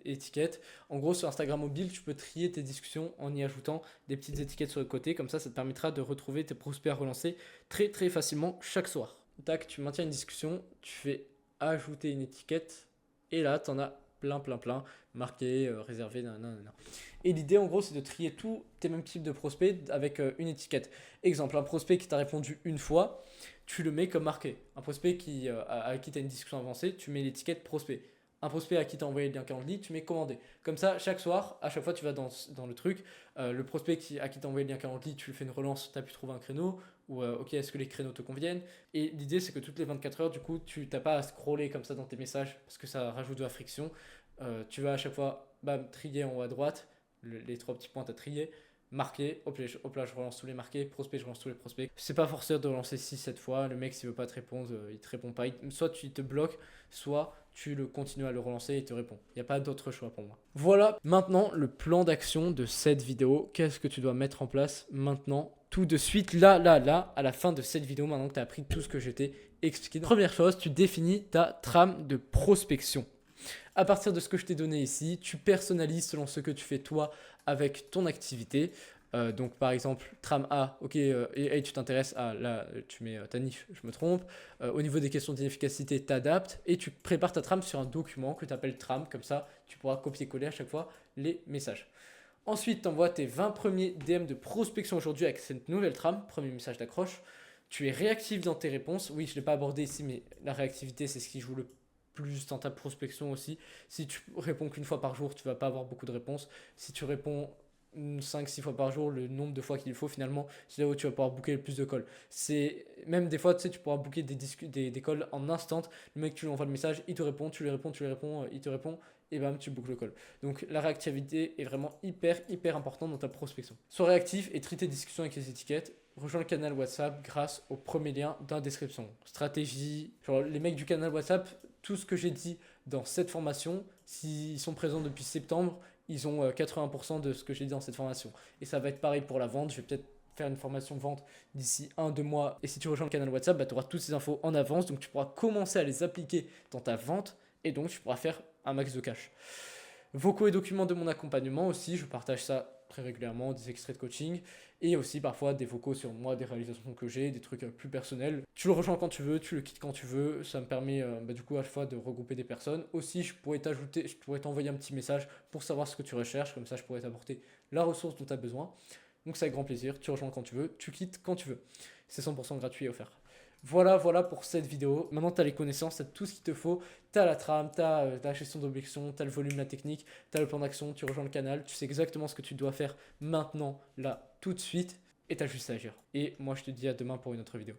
étiquettes. En gros, sur Instagram mobile, tu peux trier tes discussions en y ajoutant des petites étiquettes sur le côté. Comme ça te permettra de retrouver tes prospects à relancer très très facilement chaque soir. Tac, tu maintiens une discussion, tu fais ajouter une étiquette. Et là, tu en as plein, marqué, réservé, nanana. Et l'idée, en gros, c'est de trier tous tes mêmes types de prospects avec une étiquette. Exemple, un prospect qui t'a répondu une fois, tu le mets comme marqué. Un prospect à qui tu as une discussion avancée, tu mets l'étiquette prospect. Un prospect à qui tu as envoyé le lien Calendly, tu mets commandé. Comme ça, chaque soir, à chaque fois, tu vas dans le truc. Le prospect à qui tu as envoyé le lien Calendly, tu lui fais une relance, tu as pu trouver un créneau. Ou ok, est-ce que les créneaux te conviennent? Et l'idée, c'est que toutes les 24 heures, du coup, tu n'as pas à scroller comme ça dans tes messages parce que ça rajoute de la friction. Tu vas à chaque fois, bam, trier en haut à droite, les trois petits points à trier, marquer, hop là, je relance tous les marqués, prospect, je relance tous les prospects. C'est pas forcé de relancer 6-7 fois, le mec s'il veut pas te répondre, il te répond pas, soit tu te bloques, soit tu le continues à le relancer et il te répond. Il n'y a pas d'autre choix pour moi. Voilà maintenant le plan d'action de cette vidéo. Qu'est-ce que tu dois mettre en place maintenant tout de suite, là, à la fin de cette vidéo, maintenant que tu as appris tout ce que je t'ai expliqué. Première chose, tu définis ta trame de prospection. À partir de ce que je t'ai donné ici, tu personnalises selon ce que tu fais toi avec ton activité. Donc par exemple, trame A, ok, et tu t'intéresses à, là tu mets ta niche, je me trompe. Au niveau des questions d'inefficacité, tu adaptes et tu prépares ta trame sur un document que tu appelles trame, comme ça tu pourras copier-coller à chaque fois les messages. Ensuite, tu envoies tes 20 premiers DM de prospection aujourd'hui avec cette nouvelle trame, premier message d'accroche. Tu es réactif dans tes réponses. Oui, je ne l'ai pas abordé ici, mais la réactivité, c'est ce qui joue le plus dans ta prospection aussi. Si tu réponds qu'une fois par jour, tu ne vas pas avoir beaucoup de réponses. Si tu réponds 5-6 fois par jour, le nombre de fois qu'il faut, finalement, c'est là où tu vas pouvoir booker le plus de calls. C'est même des fois, tu sais, tu pourras booker des calls en instant. Le mec, tu lui envoies le message, il te répond, tu lui réponds, il te répond, et bam, tu bookes le call. Donc la réactivité est vraiment hyper importante dans ta prospection. Sois réactif et trie tes discussions avec les étiquettes. Rejoins le canal WhatsApp grâce au premier lien dans la description. Stratégie, genre les mecs du canal WhatsApp, tout ce que j'ai dit dans cette formation, s'ils sont présents depuis septembre, ils ont 80% de ce que j'ai dit dans cette formation. Et ça va être pareil pour la vente. Je vais peut-être faire une formation vente d'ici 1-2 mois. Et si tu rejoins le canal WhatsApp, bah, tu auras toutes ces infos en avance. Donc tu pourras commencer à les appliquer dans ta vente. Et donc tu pourras faire un max de cash. Vocaux et documents de mon accompagnement aussi. Je partage ça très régulièrement, des extraits de coaching. Et aussi parfois des vocaux sur moi, des réalisations que j'ai, des trucs plus personnels. Tu le rejoins quand tu veux, tu le quittes quand tu veux. Ça me permet du coup à chaque fois de regrouper des personnes. Aussi, je pourrais t'envoyer un petit message pour savoir ce que tu recherches. Comme ça, je pourrais t'apporter la ressource dont tu as besoin. Donc c'est avec grand plaisir. Tu rejoins quand tu veux, tu quittes quand tu veux. C'est 100% gratuit et offert. Voilà pour cette vidéo. Maintenant, tu as les connaissances, tu as tout ce qu'il te faut. Tu as la trame, tu as la gestion d'objections, tu as le volume, la technique, tu as le plan d'action, tu rejoins le canal. Tu sais exactement ce que tu dois faire maintenant, là, tout de suite. Et tu as juste à agir. Et moi, je te dis à demain pour une autre vidéo.